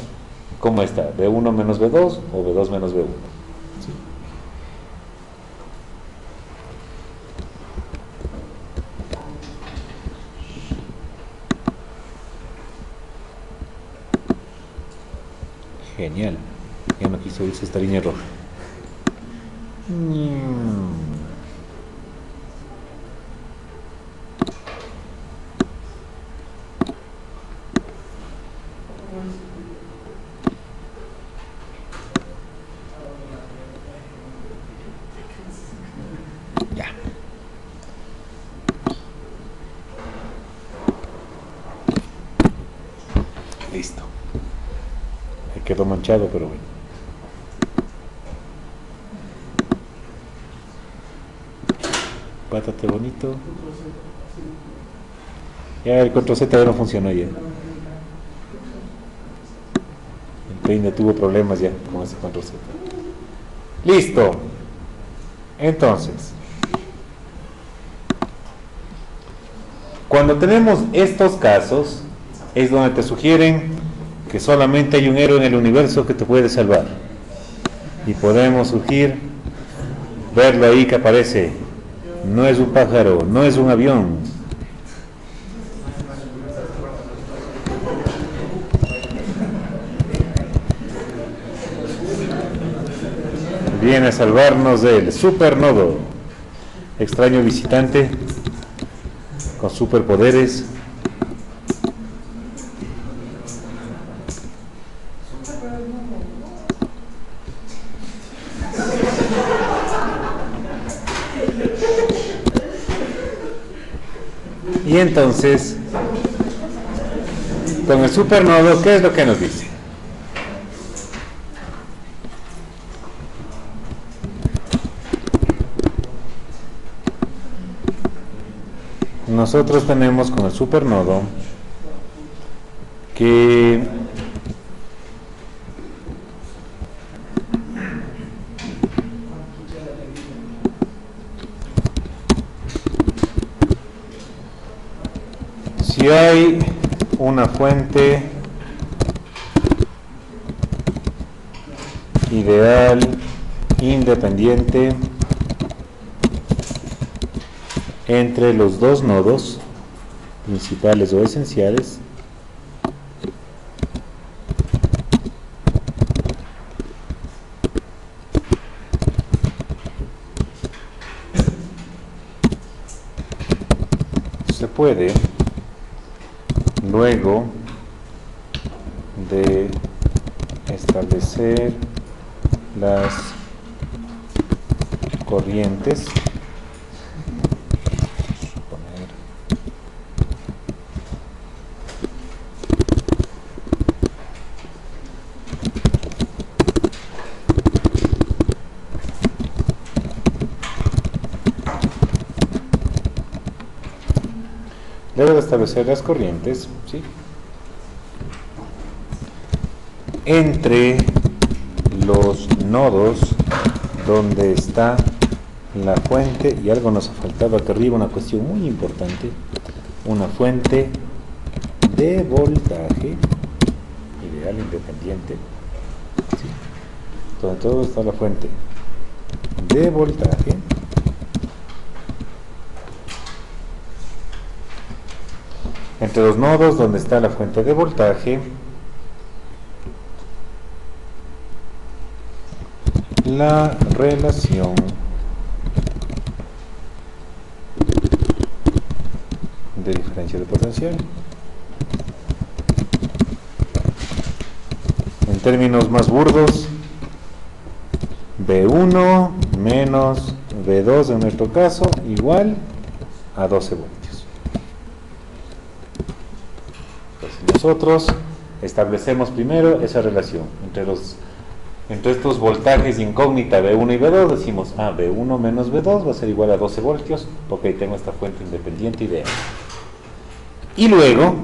cómo está, V1 menos V2 o V2 menos V1. ¿Sí? Genial. Ya no quiso irse esta línea roja. Ya. Listo. Me quedó manchado, pero bueno. Pátate bonito. Ya el control Z ya no funcionó ya. El peine tuvo problemas ya con ese control Z. Listo. Entonces, cuando tenemos estos casos, es donde te sugieren que solamente hay un héroe en el universo que te puede salvar. Y podemos surgir, verlo ahí que aparece. No es un pájaro, no es un avión. Viene a salvarnos del supernodo, extraño visitante con superpoderes. Y entonces, con el supernodo, ¿qué es lo que nos dice? Nosotros tenemos con el supernodo que si hay una fuente ideal independiente entre los dos nodos principales o esenciales, se puede, luego de establecer las corrientes, debe establecer las corrientes, ¿sí?, entre los nodos donde está la fuente, y algo nos ha faltado acá arriba, una cuestión muy importante, una fuente de voltaje ideal independiente, ¿sí?, donde todo está la fuente de voltaje entre los nodos donde está la fuente de voltaje, la relación de diferencia de potencial. En términos más burdos, V1 menos V2 en nuestro caso igual a 12 voltios. Nosotros establecemos primero esa relación entre estos voltajes incógnita V1 y V2, decimos, V1 menos V2 va a ser igual a 12 voltios, porque ahí tengo esta fuente independiente ideal. Y luego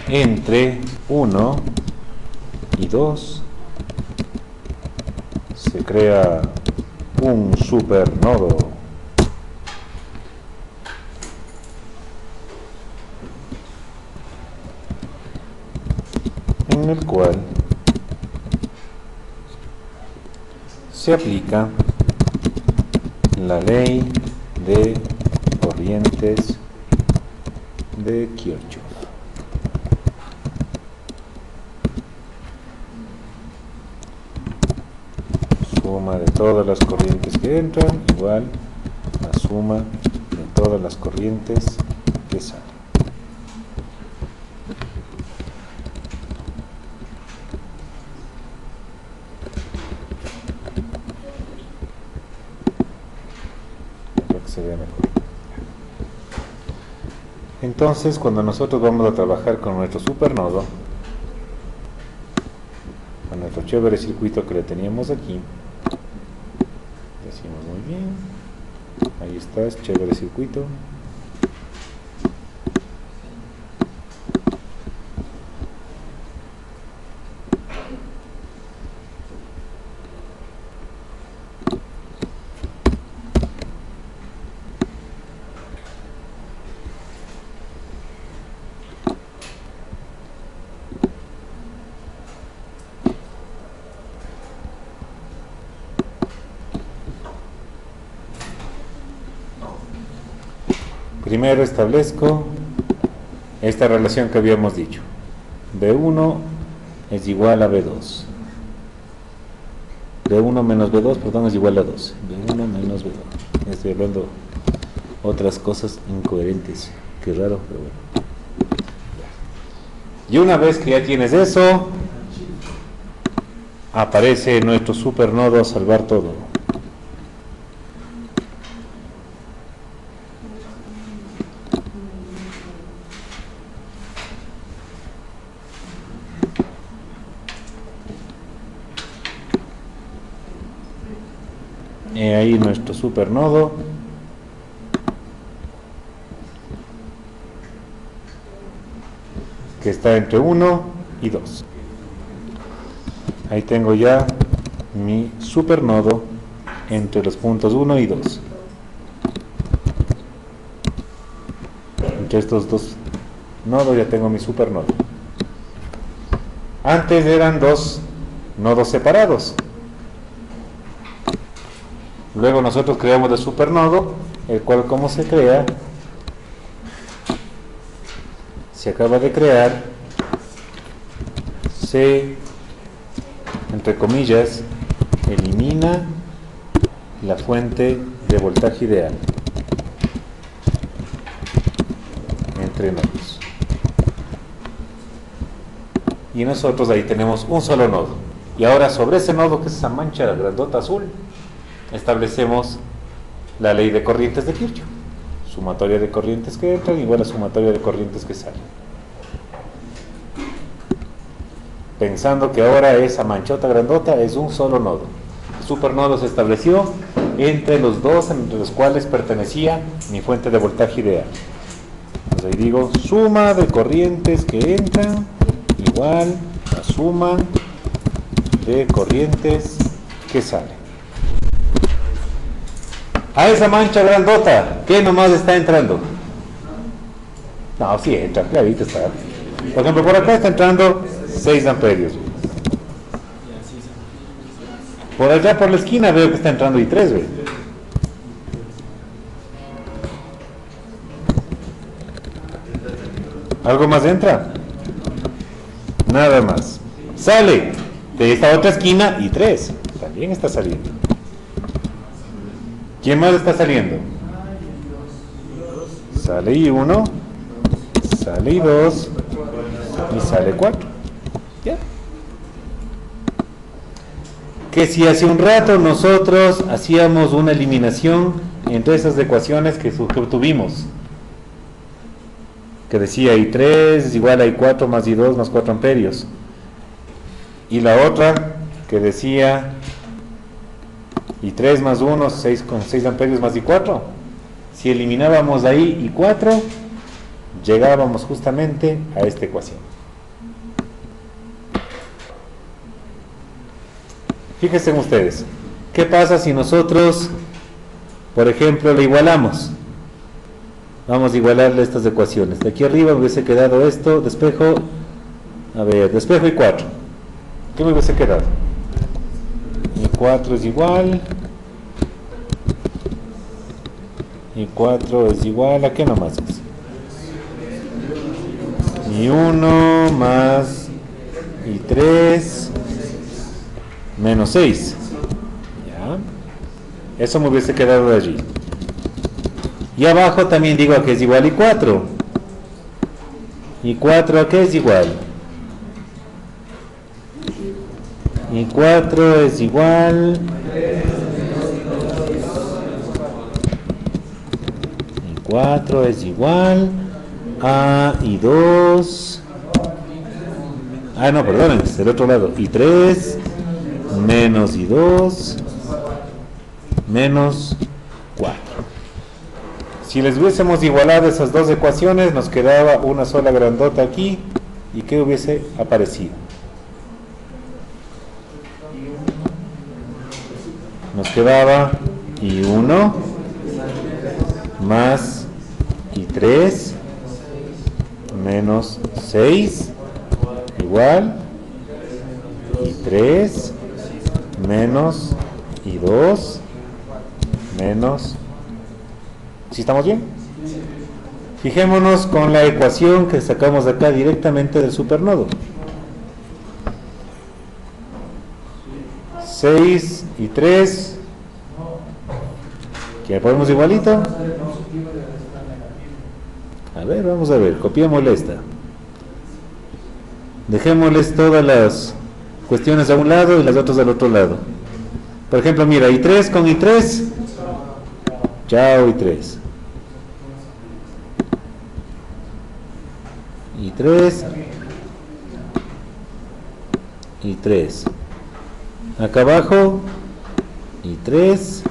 entre 1 y 2 se crea un supernodo en el cual se aplica la ley de corrientes de Kirchhoff. Suma de todas las corrientes que entran igual a suma de todas las corrientes que salen. Se ve mejor. Entonces, cuando nosotros vamos a trabajar con nuestro supernodo, con nuestro chévere circuito que le teníamos aquí, decimos muy bien, ahí está, es chévere circuito. Primero establezco esta relación que habíamos dicho. B1 es igual a B2. B1 menos B2, perdón, es igual a 2. B1 menos B2. Estoy hablando otras cosas incoherentes. Qué raro, pero bueno. Y una vez que ya tienes eso, aparece nuestro supernodo a salvar todo. Ahí nuestro supernodo que está entre 1 y 2. Ahí tengo ya mi supernodo entre los puntos 1 y 2. Entre estos dos nodos ya tengo mi supernodo. Antes eran dos nodos separados. Luego nosotros creamos el supernodo, el cual, como se crea, se acaba de crear, se, entre comillas, elimina la fuente de voltaje ideal entre nodos. Y nosotros ahí tenemos un solo nodo. Y ahora sobre ese nodo, que es esa mancha grandota azul, establecemos la ley de corrientes de Kirchhoff. Sumatoria de corrientes que entran igual a sumatoria de corrientes que salen. Pensando que ahora esa manchota grandota es un solo nodo. El supernodo se estableció entre los dos entre los cuales pertenecía mi fuente de voltaje ideal. Entonces ahí digo, suma de corrientes que entran igual a suma de corrientes que salen. A esa mancha grandota, ¿qué nomás está entrando? No, sí entra, clarito está. Por ejemplo, por acá está entrando 6 amperios. Por allá por la esquina veo que está entrando I3, ¿ve? ¿Algo más entra? Nada más. Sale de esta otra esquina I3. También está saliendo. ¿Quién más está saliendo? Sale I1, sale I2 y sale 4. ¿Ya? Que si hace un rato nosotros hacíamos una eliminación entre esas ecuaciones que tuvimos, que decía I3 es igual a I4 más I2 más 4 amperios, y la otra que decía Y 3 más 1, 6 con 6 amperios más I4. Si eliminábamos de ahí I4, llegábamos justamente a esta ecuación. Fíjense ustedes, ¿qué pasa si nosotros, por ejemplo, le igualamos? Vamos a igualarle estas ecuaciones. De aquí arriba me hubiese quedado esto, despejo, a ver, despejo I4. ¿Qué me hubiese quedado? I4 es igual, I4 es igual, ¿a qué nomás es? I1 más I3 menos 6. ¿Ya? Eso me hubiese quedado de allí. Y abajo también digo a qué es igual I4. I4 a qué es igual. I4 es igual I4 es igual a I2. Ah, no, perdón, es del otro lado. I3 menos I2 menos 4. Si les hubiésemos igualado esas dos ecuaciones, nos quedaba una sola grandota aquí. ¿Y qué hubiese aparecido? Nos quedaba I1 más I3 menos 6 igual I3 menos I2 menos. ¿Sí estamos bien? Fijémonos con la ecuación que sacamos de acá directamente del supernodo. 6 y 3, que ponemos igualito. A ver, vamos a ver, copiémosle esta. Dejémosles todas las cuestiones a un lado y las otras al otro lado. Por ejemplo, mira, I3 con I3, chao I3. I3 I3. Acá abajo I3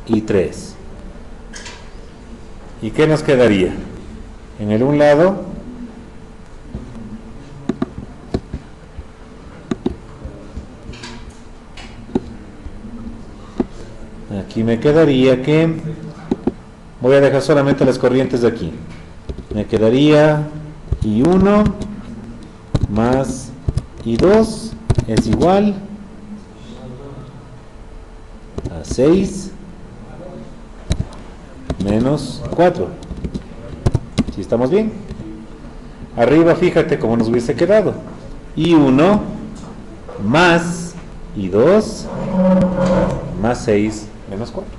I3. ¿Y qué nos quedaría? En el un lado aquí me quedaría que voy a dejar solamente las corrientes de aquí. Me quedaría I1 más I2 es igual a 6 menos 4. ¿Sí estamos bien? Arriba fíjate cómo nos hubiese quedado. I1 más I2 más 6 menos 4.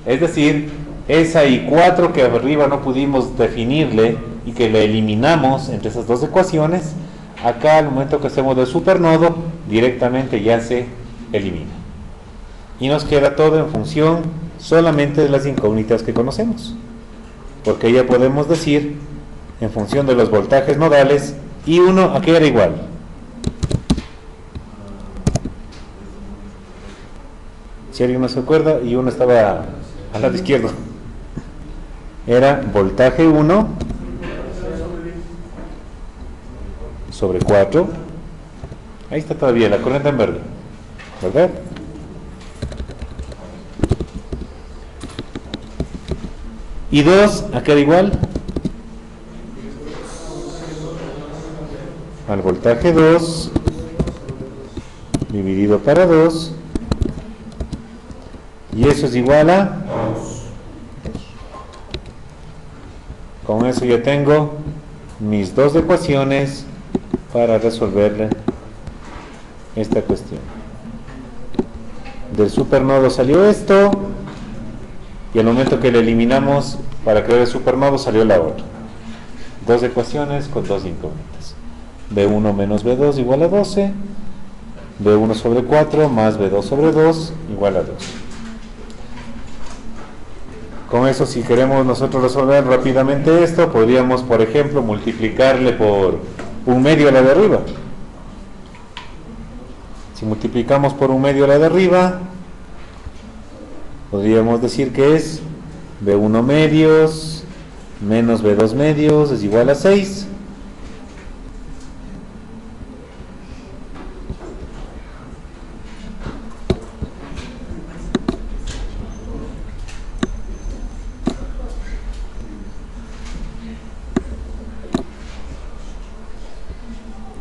Es decir, esa I4 que arriba no pudimos definirle y que le eliminamos entre esas dos ecuaciones, acá al momento que hacemos el supernodo directamente ya se elimina y nos queda todo en función solamente de las incógnitas que conocemos, porque ya podemos decir en función de los voltajes nodales I1 a qué era igual. Si alguien no se acuerda, I1 estaba al lado izquierdo, era voltaje 1 sobre 4. Ahí está todavía la corriente en verde, ¿verdad? Y 2 a qué era igual al voltaje 2 dividido para 2, y eso es igual a. Con eso ya tengo mis dos ecuaciones para resolverle esta cuestión. Del supernodo salió esto, y al momento que le eliminamos para crear el supernodo salió la otra. Dos ecuaciones con dos incógnitas. B1 menos B2 igual a 12, B1 sobre 4 más B2 sobre 2 igual a 2. Con eso, si queremos nosotros resolver rápidamente esto, podríamos, por ejemplo, multiplicarle por un medio a la de arriba. multiplicamos por 1/2 la de arriba, podríamos decir que es B1 medios menos B2 medios es igual a 6.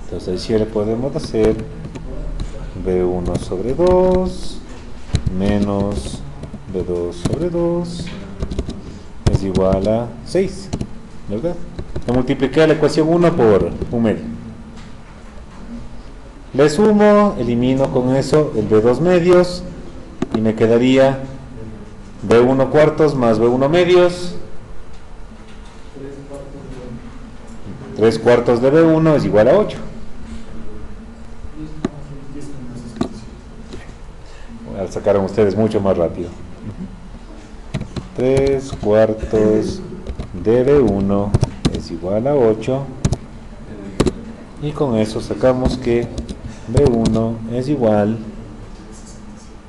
Entonces si le podemos hacer B1 sobre 2 menos B2 sobre 2 es igual a 6, ¿verdad? Le multipliqué la ecuación 1 por 1/2. Le sumo, elimino con eso el B2 medios y me quedaría B1 cuartos más B1 medios. 3 cuartos de B1 es igual a 8. Al sacaron ustedes mucho más rápido. 3 cuartos de B1 es igual a 8. Y con eso sacamos que B1 es igual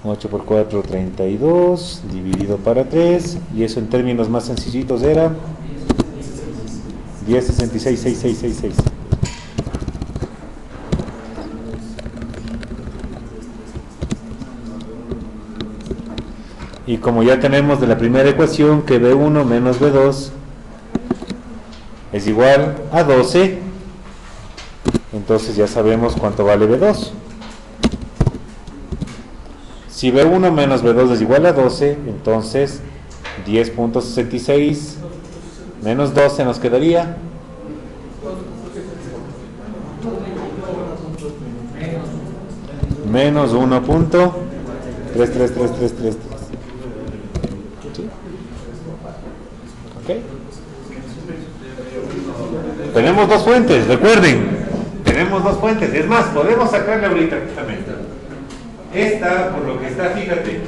8 por 4, 32 dividido para 3, y eso en términos más sencillitos era 10,66,6666. Y como ya tenemos de la primera ecuación que B1 menos B2 es igual a 12, entonces ya sabemos cuánto vale B2. Si B1 menos B2 es igual a 12, entonces 10.66 menos 12 nos quedaría menos 1.333333. ¿Okay? Tenemos dos fuentes, recuerden, tenemos dos fuentes. Es más, podemos sacarla ahorita justamente. Esta, por lo que está, fíjate,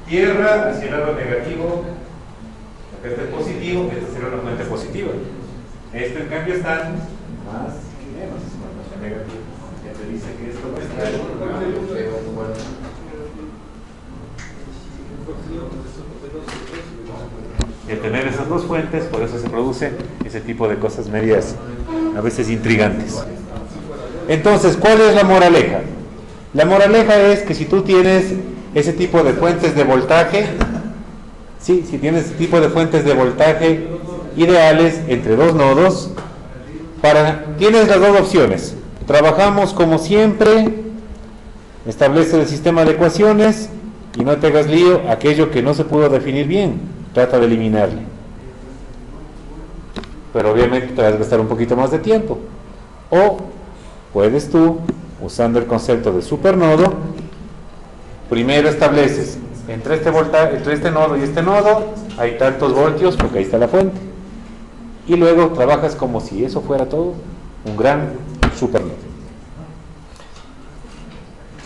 tierra hacia el lado negativo, acá está el positivo, esta será una fuente positiva. Esto en cambio está más y menos, hacia negativo. Ya te dice que esto va a estar de tener esas dos fuentes, por eso se produce ese tipo de cosas medias, a veces intrigantes. Entonces, ¿cuál es la moraleja? La moraleja es que si tú tienes ese tipo de fuentes de voltaje, sí, si tienes ese tipo de fuentes de voltaje ideales entre dos nodos, tienes las dos opciones. Trabajamos como siempre, establece el sistema de ecuaciones y no te hagas lío, aquello que no se pudo definir bien, trata de eliminarle. Pero obviamente te vas a gastar un poquito más de tiempo. O puedes tú, usando el concepto de supernodo, primero estableces entre este nodo y este nodo hay tantos voltios porque ahí está la fuente, y luego trabajas como si eso fuera todo un gran supernodo.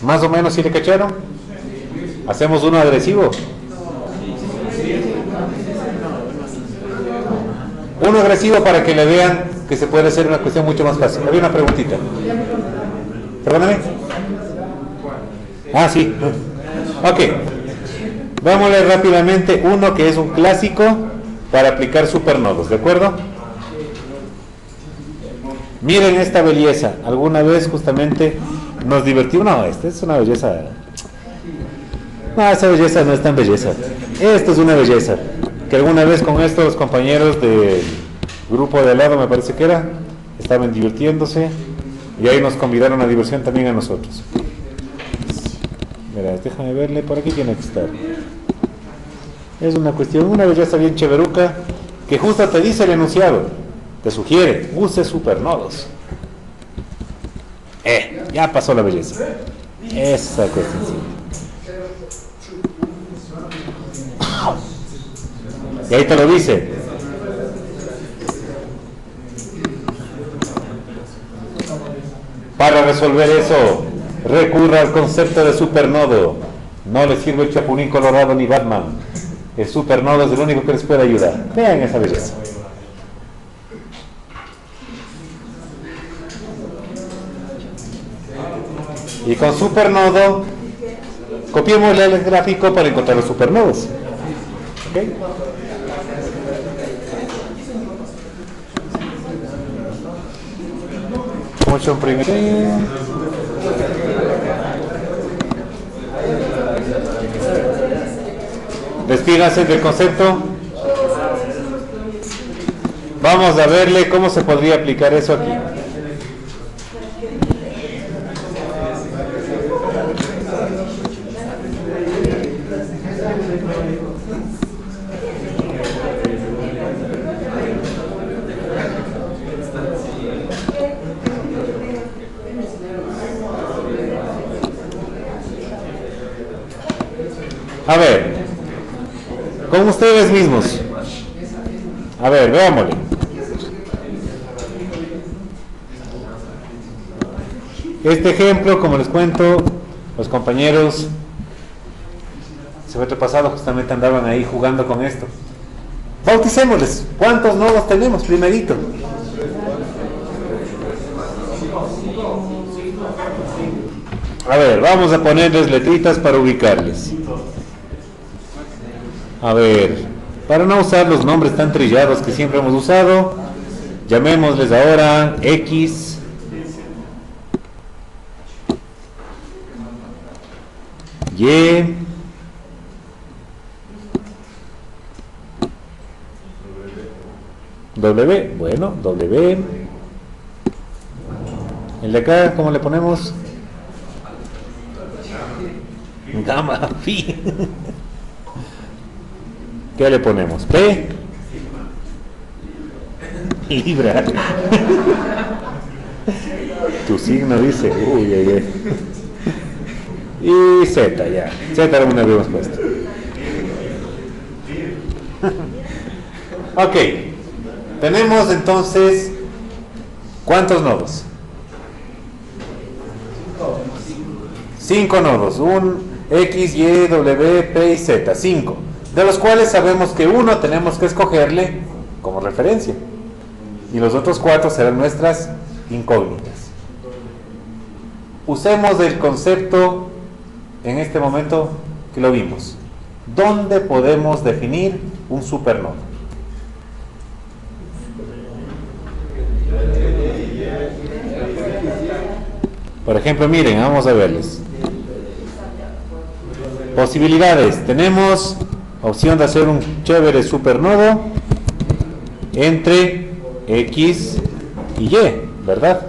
Más o menos, ¿sí le cacharon? Hacemos uno agresivo. Uno agresivo para que le vean que se puede hacer una cuestión mucho más fácil. Había una preguntita. Perdóname. Ah, sí. Ok. Vámonos rápidamente. Uno que es un clásico para aplicar supernodos, ¿de acuerdo? Miren esta belleza. Alguna vez justamente nos divertimos. No, esta es una belleza. No, esa belleza no es tan belleza. Esto es una belleza. Que alguna vez con estos compañeros del grupo de al lado, me parece que era, estaban divirtiéndose y ahí nos convidaron a diversión también a nosotros. Mira, déjame verle, por aquí tiene que estar. Es una cuestión, una belleza bien cheveruca, que justo te dice el enunciado, te sugiere, use supernodos. Ya pasó la belleza. Esa cuestión, sí. Y ahí te lo dice. Para resolver eso, recurra al concepto de supernodo. No le sirve el Chapulín Colorado ni Batman. El supernodo es el único que les puede ayudar. Vean esa belleza. Y con supernodo, copiémosle el gráfico para encontrar los supernodos. ¿Okay? Mucho primitivo. Despídase del concepto. Vamos a verle cómo se podría aplicar eso aquí. A ver, con ustedes mismos. A ver, veámosle. Este ejemplo, como les cuento, los compañeros el semestre pasado justamente andaban ahí jugando con esto. Bauticémosles. ¿Cuántos nodos tenemos primerito? A ver, vamos a ponerles letritas para ubicarles. A ver, para no usar los nombres tan trillados que siempre hemos usado, llamémosles ahora X, Y, W, bueno, W. El de acá, ¿cómo le ponemos? Gamma, Phi. ¿Qué le ponemos? P. Libra. Tu signo dice. Uy, ay, ay. Y Z, ya. Z aún no habíamos puesto. Ok. Tenemos entonces, ¿cuántos nodos? 5 nodos. Un X, Y, W, P y Z. 5. De los cuales sabemos que uno tenemos que escogerle como referencia. Y los otros 4 serán nuestras incógnitas. Usemos el concepto en este momento que lo vimos. ¿Dónde podemos definir un supernodo? Por ejemplo, miren, vamos a verles. Posibilidades. Tenemos opción de hacer un chévere supernodo entre X y Y, ¿verdad?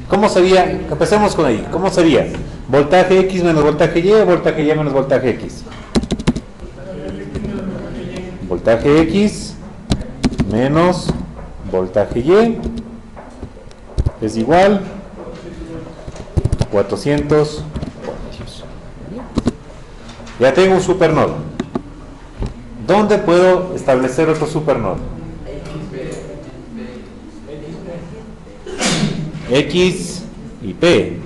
¿Cómo sería? Empecemos con ahí. ¿Cómo sería? Voltaje X menos voltaje Y o voltaje Y menos voltaje X. Voltaje X menos voltaje Y es igual 400 voltios. Ya tengo un supernodo. ¿Dónde puedo establecer otro supernodo? X y P.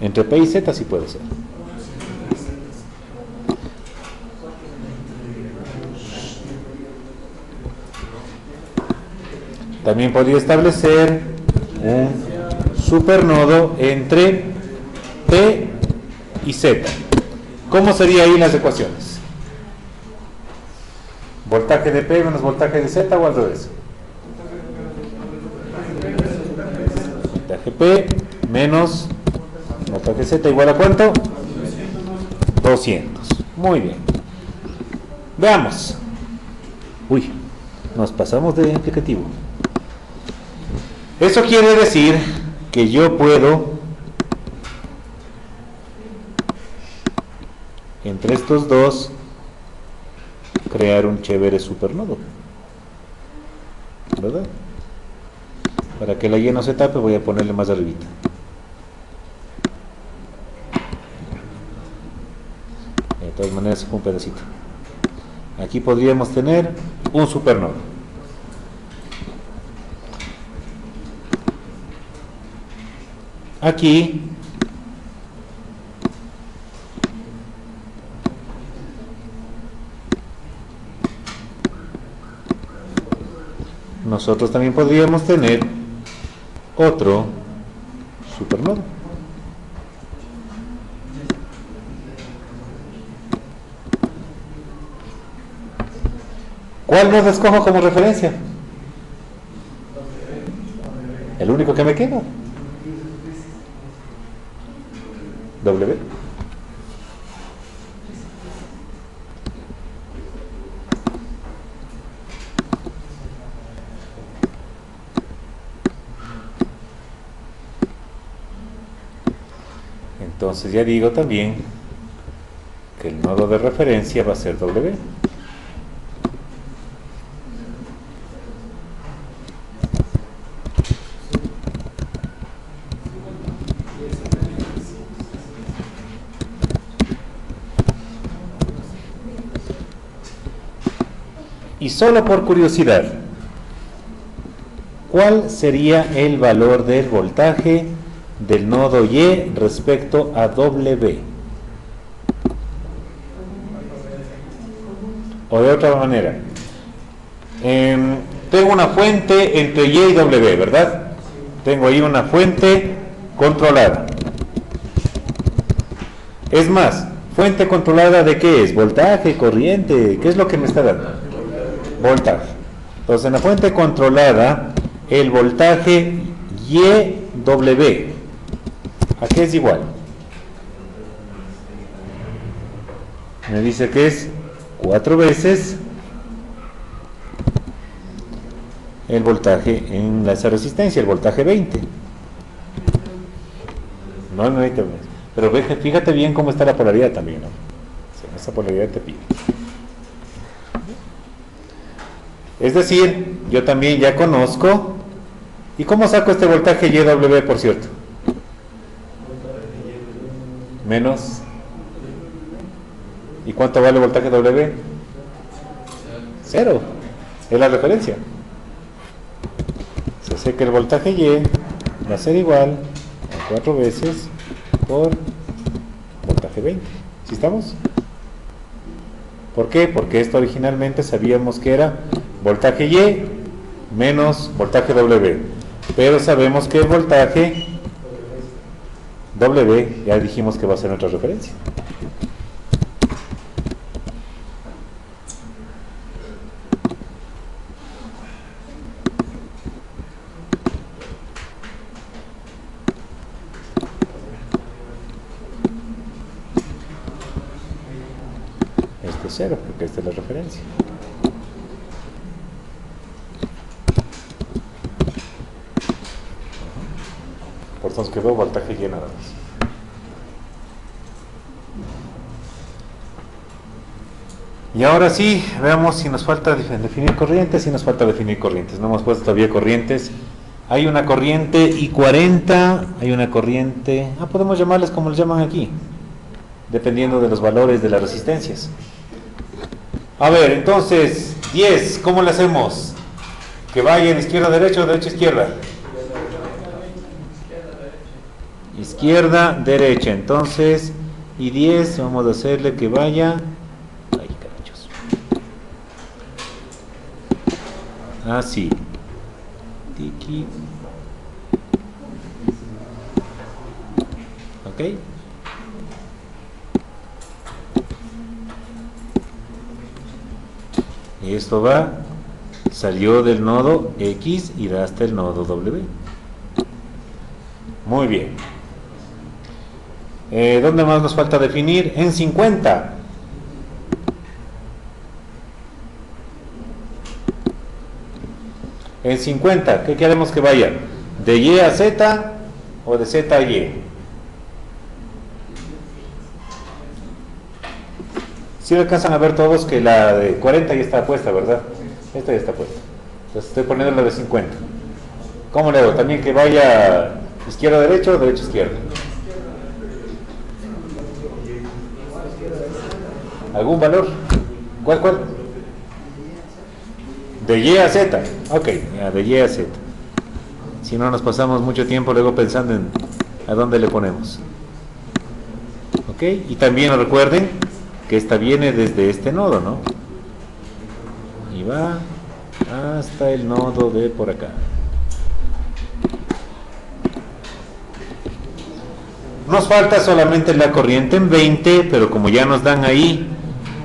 Entre P y Z sí puede ser. También podría establecer un supernodo entre P y Z. ¿Cómo serían ahí las ecuaciones? ¿Voltaje de P menos voltaje de Z o al revés? Voltaje P menos voltaje Z igual a ¿cuánto? 200. Muy bien. Veamos. Uy, nos pasamos de aplicativo. Eso quiere decir que yo puedo, entre estos dos, crear un chévere supernodo, ¿verdad? Para que la Y no se tape voy a ponerle más arribita. De todas maneras un pedacito. Aquí podríamos tener un supernodo. Aquí nosotros también podríamos tener otro supernodo. ¿Cuál nodo escojo como referencia? El único que me queda. W. Entonces ya digo también que el nodo de referencia va a ser W. Y solo por curiosidad, ¿cuál sería el valor del voltaje del nodo Y respecto a W? O de otra manera, tengo una fuente entre Y y W, ¿verdad? Tengo ahí una fuente controlada. Es más, ¿fuente controlada de qué es? ¿Voltaje, corriente? ¿Qué es lo que me está dando? Voltaje. Entonces, en la fuente controlada, el voltaje YW, ¿a qué es igual? Me dice que es 4 veces el voltaje en esa resistencia, el voltaje 20. No, pero fíjate bien cómo está la polaridad también, ¿no? Esa polaridad te pide. Es decir, yo también ya conozco. ¿Y cómo saco este voltaje YW, por cierto? Menos. ¿Y cuánto vale el voltaje W? 0. Es la referencia. Se sé que el voltaje Y va a ser igual a 4 veces por voltaje 20. ¿Sí estamos? ¿Por qué? Porque esto originalmente sabíamos que era voltaje Y menos voltaje W. Pero sabemos que el voltaje W ya dijimos que va a ser nuestra referencia. Este es 0, porque esta es la referencia. Por eso nos quedó voltaje Y nada más. Y ahora sí, veamos si nos falta definir corrientes. Si nos falta definir corrientes. No hemos puesto todavía corrientes. Hay una corriente I40, hay una corriente... podemos llamarles como les llaman aquí, dependiendo de los valores de las resistencias. A ver, entonces, 10, ¿cómo le hacemos? Que vaya en izquierda, derecha o derecha, izquierda. Izquierda, derecha. Entonces, y 10, vamos a hacerle que vaya... Ay, carachos. Así. Tiki. Ok. Y esto va, salió del nodo X y da hasta el nodo W. Muy bien. ¿Dónde más nos falta definir? En 50. En 50, ¿qué queremos que vaya? ¿De Y a Z o de Z a Y? Si alcanzan a ver todos que la de 40 ya está puesta, ¿verdad? Esta ya está puesta. Entonces estoy poniendo la de 50. ¿Cómo le hago? También que vaya izquierda, derecha o derecha, izquierda. ¿Algún valor? ¿Cuál? De Y a Z. Ok, ya, de Y a Z. Si no nos pasamos mucho tiempo luego pensando en a dónde le ponemos. Ok, y también recuerden que esta viene desde este nodo, ¿no? Y va hasta el nodo de por acá. Nos falta solamente la corriente en 20, pero como ya nos dan ahí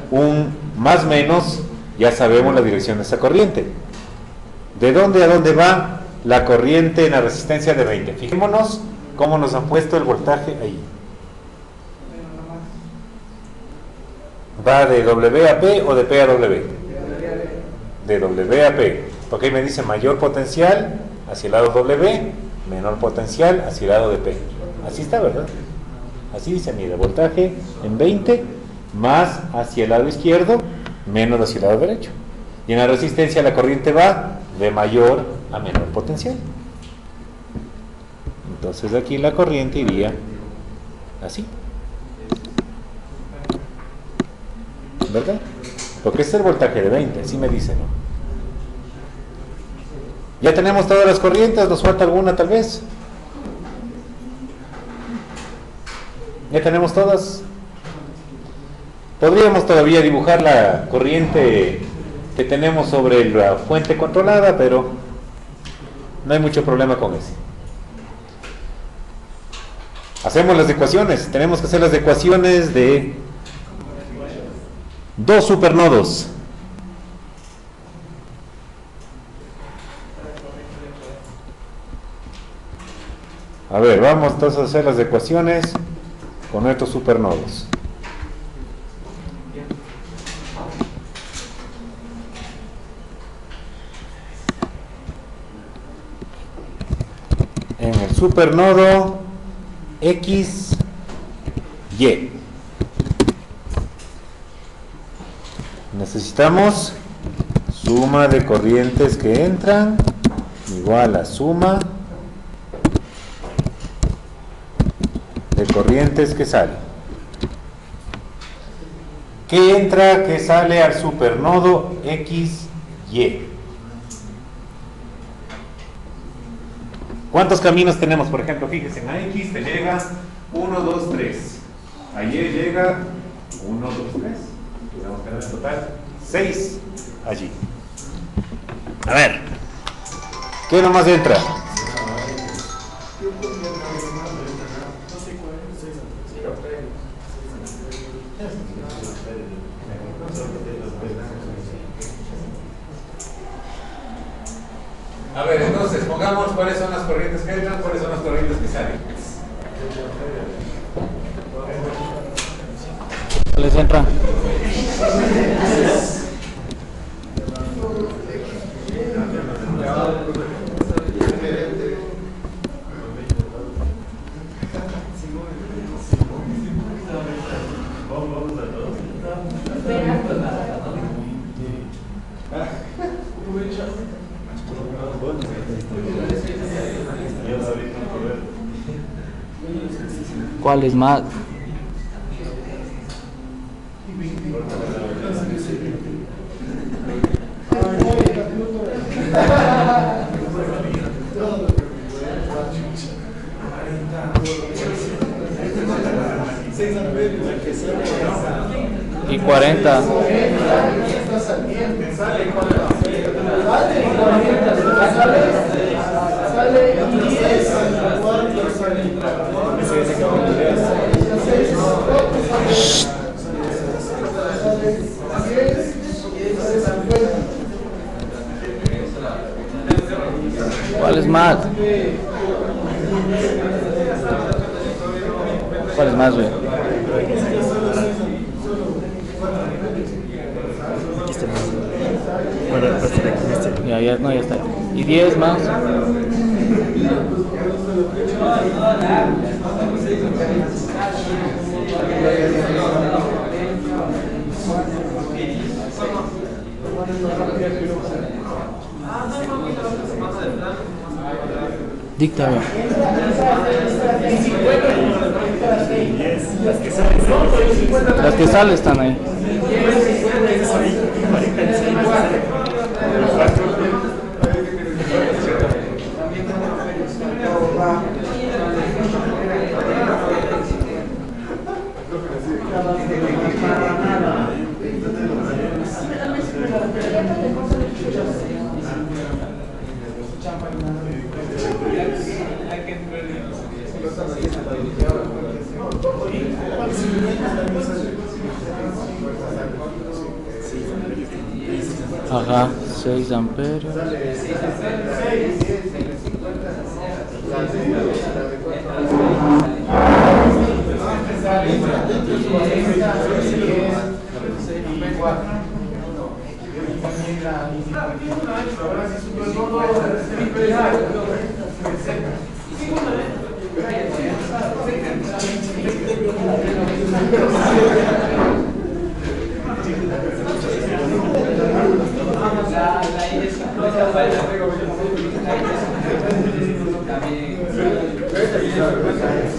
un más menos, ya sabemos la dirección de esa corriente. ¿De dónde a dónde va la corriente en la resistencia de 20? Fijémonos cómo nos han puesto el voltaje ahí. ¿Va de W a P o de P a W? De W a P. Porque ahí me dice mayor potencial hacia el lado W, menor potencial hacia el lado de P. Así está, ¿verdad? Así dice, mira, voltaje en 20 más hacia el lado izquierdo, menos hacia el lado derecho. Y en la resistencia la corriente va de mayor a menor potencial. Entonces aquí la corriente iría así, ¿verdad? Porque este es el voltaje de 20, así me dice, ¿no? Ya tenemos todas las corrientes, nos falta alguna tal vez. Ya tenemos todas. Podríamos todavía dibujar la corriente que tenemos sobre la fuente controlada, pero no hay mucho problema con eso. Hacemos las ecuaciones. Tenemos que hacer las ecuaciones de dos supernodos. A ver, vamos entonces a hacer las ecuaciones con estos supernodos. En el supernodo X, Y, necesitamos suma de corrientes que entran igual a suma de corrientes que salen. ¿Qué entra, qué sale al supernodo X, Y? ¿Cuántos caminos tenemos? Por ejemplo, fíjense, en a X te llega 1, 2, 3. A Y llega 1, 2, 3. Podemos tener en total 6 allí. A ver, ¿qué nomás entra? A ver, entonces, pongamos cuáles son las corrientes que entran, cuáles son las corrientes que salen. ¿Cuáles entran? ¿Cuáles más? Y 40. ¿Cuál es más? ¿Cuál es más, güey? Ya, no, ya está. ¿Y 10 más? Díctame. Las que salen están ahí. Ajá, 6 amperios.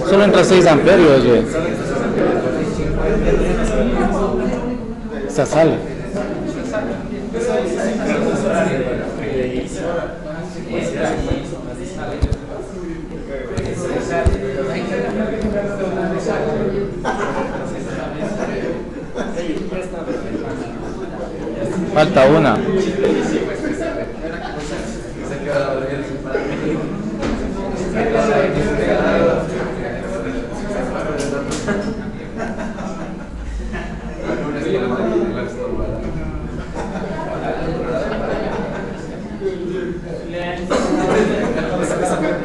Solo entra 6 amperios, güey. Se sale. Falta una.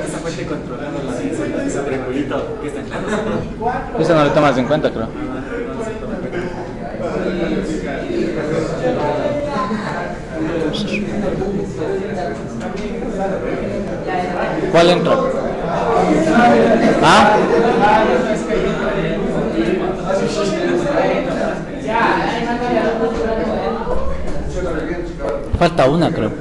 Esa fuente controlando ese triangulito que está en claro. Eso no le tomas en cuenta, creo. ¿Cuál entra? ¿Ah? Falta una, creo.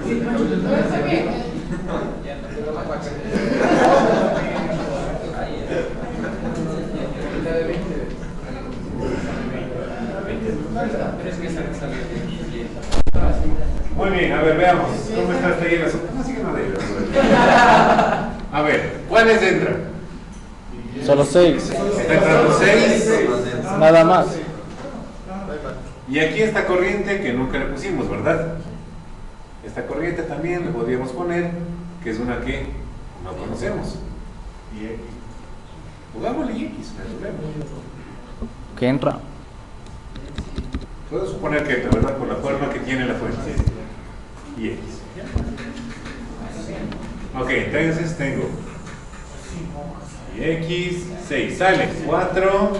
Muy bien, a ver, veamos. ¿Cómo está hasta ahí el asunto? No, sí que no de ellos. A ver, ¿cuáles entran? Solo 6. Está entrando 6. Nada más. Y aquí esta corriente que nunca le pusimos, ¿verdad? Esta corriente también le podríamos poner, que es una que no conocemos. Y X. Pongámosle X, no hay problema. ¿Qué entra? Puedo suponer que entra, ¿verdad? Por la forma que tiene la fuente. Y X. Ok, entonces tengo y X, 6, sale 4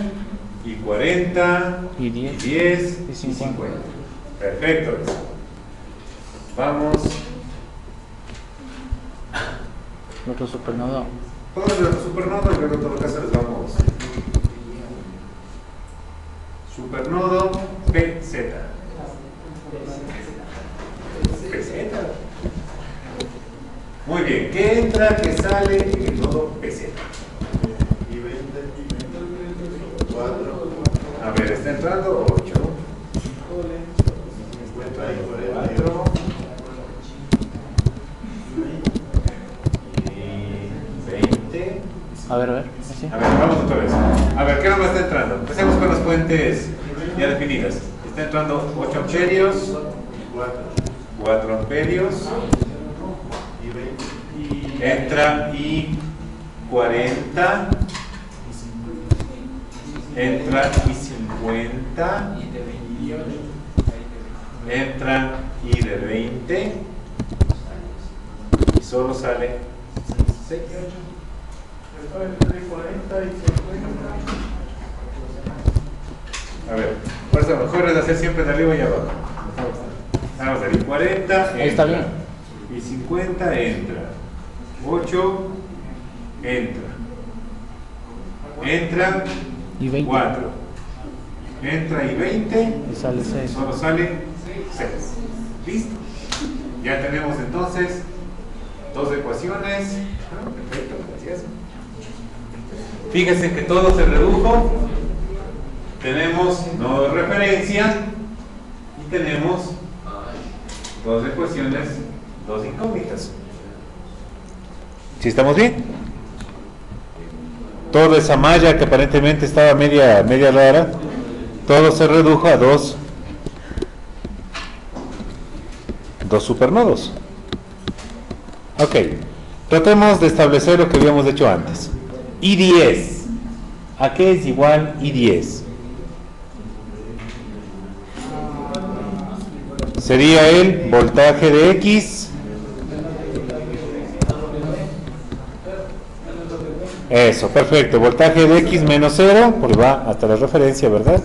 y 40 Y 10. 10 Y y 50. 50. Perfecto. Vamos. Otro supernodo. Todos los supernodo y luego en todo caso les vamos. Supernodo PZ. PZ. Muy bien. ¿Qué entra, qué sale en el nodo PZ? Y 20, 4, A ver, está entrando 8. 50 y 4 y 20. A ver, así. A ver, vamos otra vez. A ver, ¿qué nomás está entrando? Empecemos con las fuentes ya definidas. Está entrando 8 amperios, 4 amperios, y 20, entra I 40, entra I 50, entra I de 20 y solo sale 6. A ver, por eso mejor es hacer siempre de arriba y abajo. Vamos a ver, 40 Ahí está entra. bien. Y 50 entra. 8 entra. Entra Y 20. 4. Entra y 20. Y sale 6. Solo sale 6. Listo. Ya tenemos entonces dos ecuaciones. Perfecto, gracias. Fíjense que todo se redujo. Tenemos nodo de referencia y tenemos dos ecuaciones, dos incógnitas. ¿Sí estamos bien? Toda esa malla que aparentemente estaba media rara, todo se redujo a dos supernodos. Ok, tratemos de establecer lo que habíamos hecho antes. I10. ¿A qué es igual I10? Sería el voltaje de X. Eso, perfecto. Voltaje de X menos 0, porque va hasta la referencia, ¿verdad?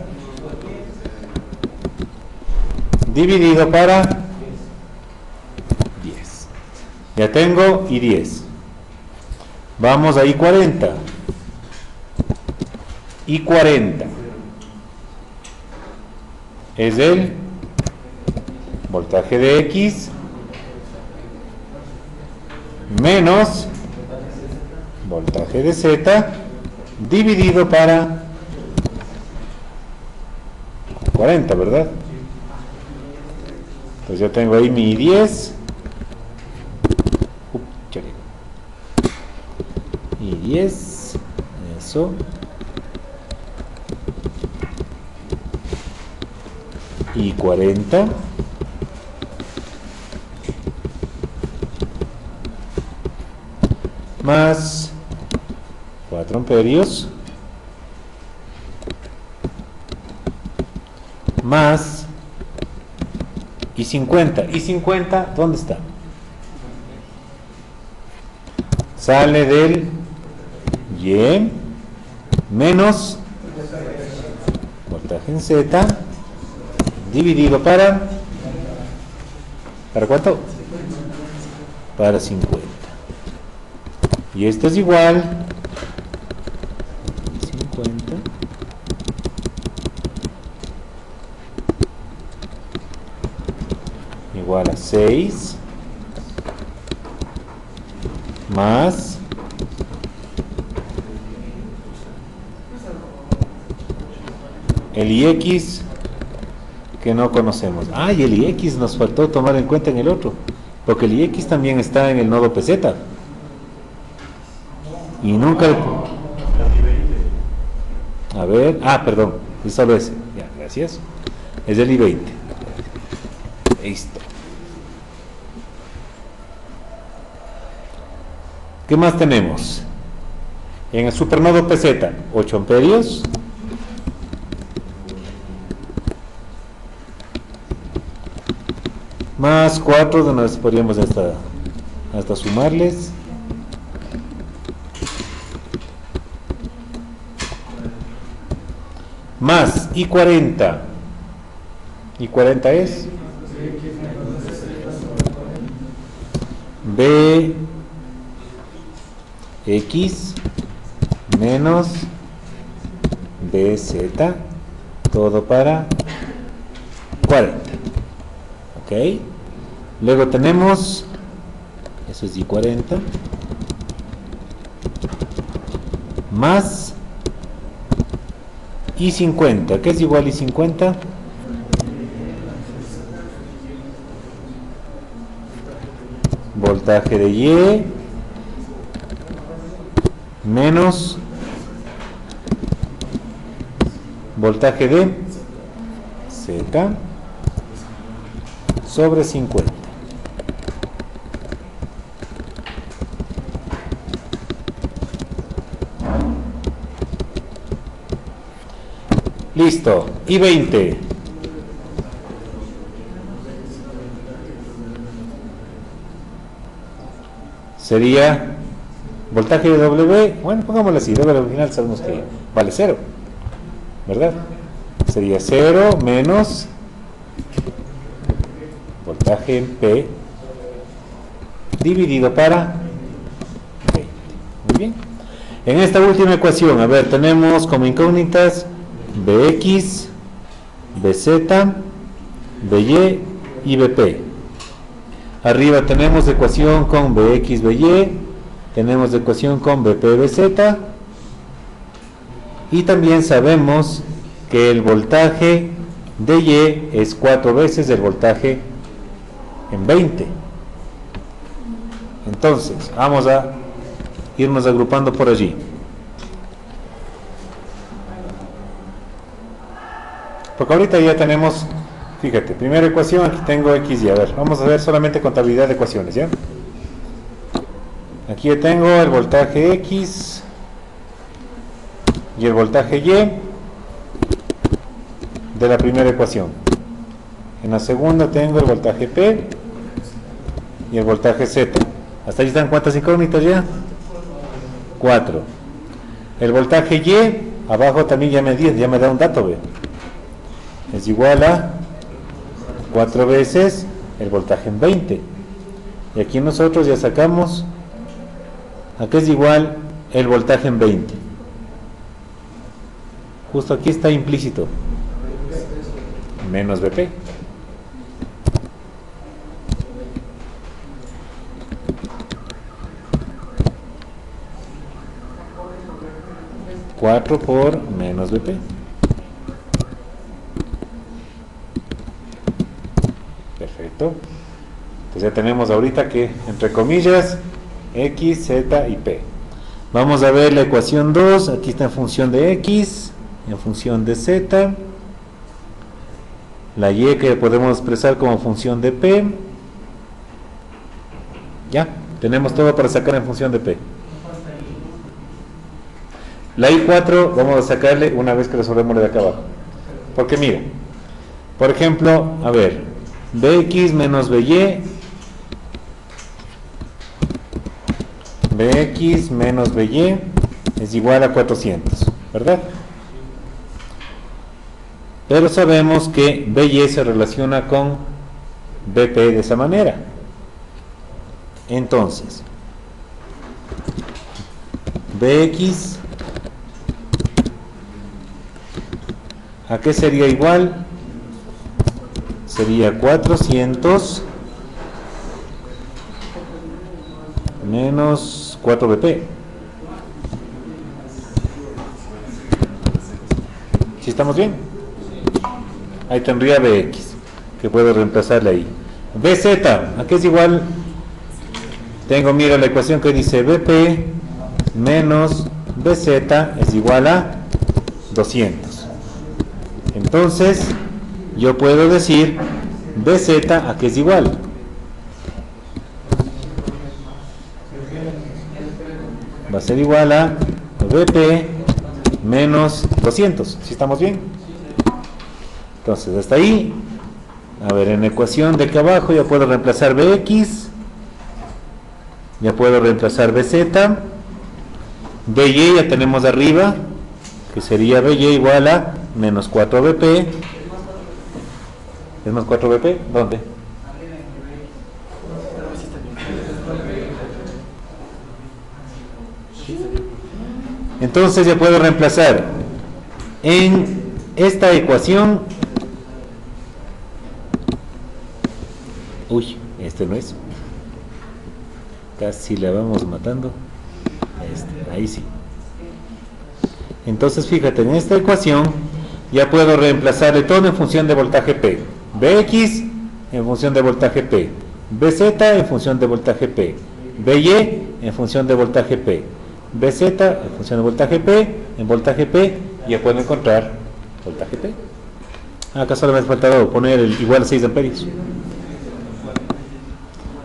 Dividido para 10. Ya tengo I10. Vamos a I40. I40 es el voltaje de X menos voltaje de Z dividido para 40, ¿verdad? Entonces yo tengo ahí mi 10 y 10, eso, y 40 más 4 amperios más y 50. ¿Y 50 dónde está? Sale del Y menos voltaje en Z dividido para ¿cuánto? Para 50. Y esto es igual 50 igual a 6 más el IX que no conocemos. Y el IX nos faltó tomar en cuenta en el otro, porque el IX también está en el nodo PZ y nunca a ver, perdón, es solo ese, ya, gracias, es el I20. Listo. ¿Qué más tenemos? En el supernodo PZ, 8 amperios más 4, de nos podríamos hasta sumarles, más I40. I40 es BX menos BZ, todo para 40. Ok. Luego tenemos, eso es I40, más I50. ¿Qué es igual I50? Voltaje de Y menos voltaje de Z sobre 50. Listo. Y 20. Sería voltaje de W. Bueno, pongámoslo así. W al final sabemos que vale 0, ¿verdad? Sería 0 menos voltaje en P dividido para 20. Muy bien. En esta última ecuación, a ver, tenemos como incógnitas Bx, Bz, By y Bp. Arriba tenemos ecuación con Bx, By, tenemos ecuación con Bp, Bz, y también sabemos que el voltaje de Y es 4 veces el voltaje en 20. Entonces, vamos a irnos agrupando por allí. Porque ahorita ya tenemos, fíjate, primera ecuación, aquí tengo X y, a ver, vamos a ver solamente contabilidad de ecuaciones, ¿ya? Aquí ya tengo el voltaje X y el voltaje Y de la primera ecuación. En la segunda tengo el voltaje P y el voltaje Z. ¿Hasta ahí están cuántas incógnitas ya? 4. El voltaje Y, abajo también ya me da un dato, ¿ve? Es igual a 4 veces el voltaje en 20. Y aquí nosotros ya sacamos a qué es igual el voltaje en 20. Justo aquí está implícito. Menos Vp. Cuatro por menos Vp. Perfecto. Entonces ya tenemos ahorita que, entre comillas, X, Z y P. Vamos a ver la ecuación 2. Aquí está en función de X, en función de Z. La Y que podemos expresar como función de P. Ya, tenemos todo para sacar en función de P. La I4 vamos a sacarle una vez que resolvemos la de acá abajo. Porque mira, por ejemplo, a ver, Bx menos By, Bx menos By es igual a 400, ¿verdad? Pero sabemos que By se relaciona con Bp de esa manera. Entonces, Bx, ¿a qué sería igual? Sería 400 menos 4Bp. ¿Sí estamos bien? Ahí tendría Bx, que puedo reemplazarle ahí. Bz, ¿a qué es igual? Tengo, mira, la ecuación que dice Bp menos Bz es igual a 200. Entonces, yo puedo decir Bz a qué es igual. Va a ser igual a Bp menos 200. ¿Sí estamos bien? Entonces, hasta ahí. A ver, en la ecuación de aquí abajo ya puedo reemplazar Bx. Ya puedo reemplazar Bz. By ya tenemos arriba, que sería By igual a menos 4Bp. ¿Es más 4Bp? ¿Dónde? Entonces ya puedo reemplazar en esta ecuación. Uy, este no es. Casi la vamos matando. Ahí sí. Entonces fíjate, en esta ecuación ya puedo reemplazarle todo en función de voltaje P. Bx en función de voltaje P. Bz en función de voltaje P. By en función de voltaje P. Bz en función de voltaje P. En voltaje P ya puedo encontrar voltaje P. Acá solo me ha faltado poner el igual a 6 amperios.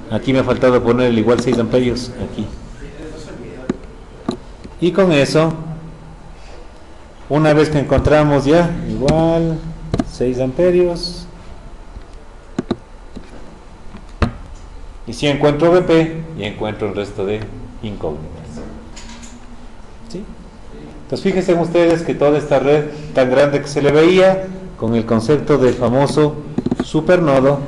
Aquí me ha faltado poner el igual 6 amperios. Aquí. Y con eso, una vez que encontramos ya igual 6 amperios, y si encuentro Vp, y encuentro el resto de incógnitas. ¿Sí? Entonces fíjense ustedes que toda esta red tan grande que se le veía, con el concepto del famoso supernodo,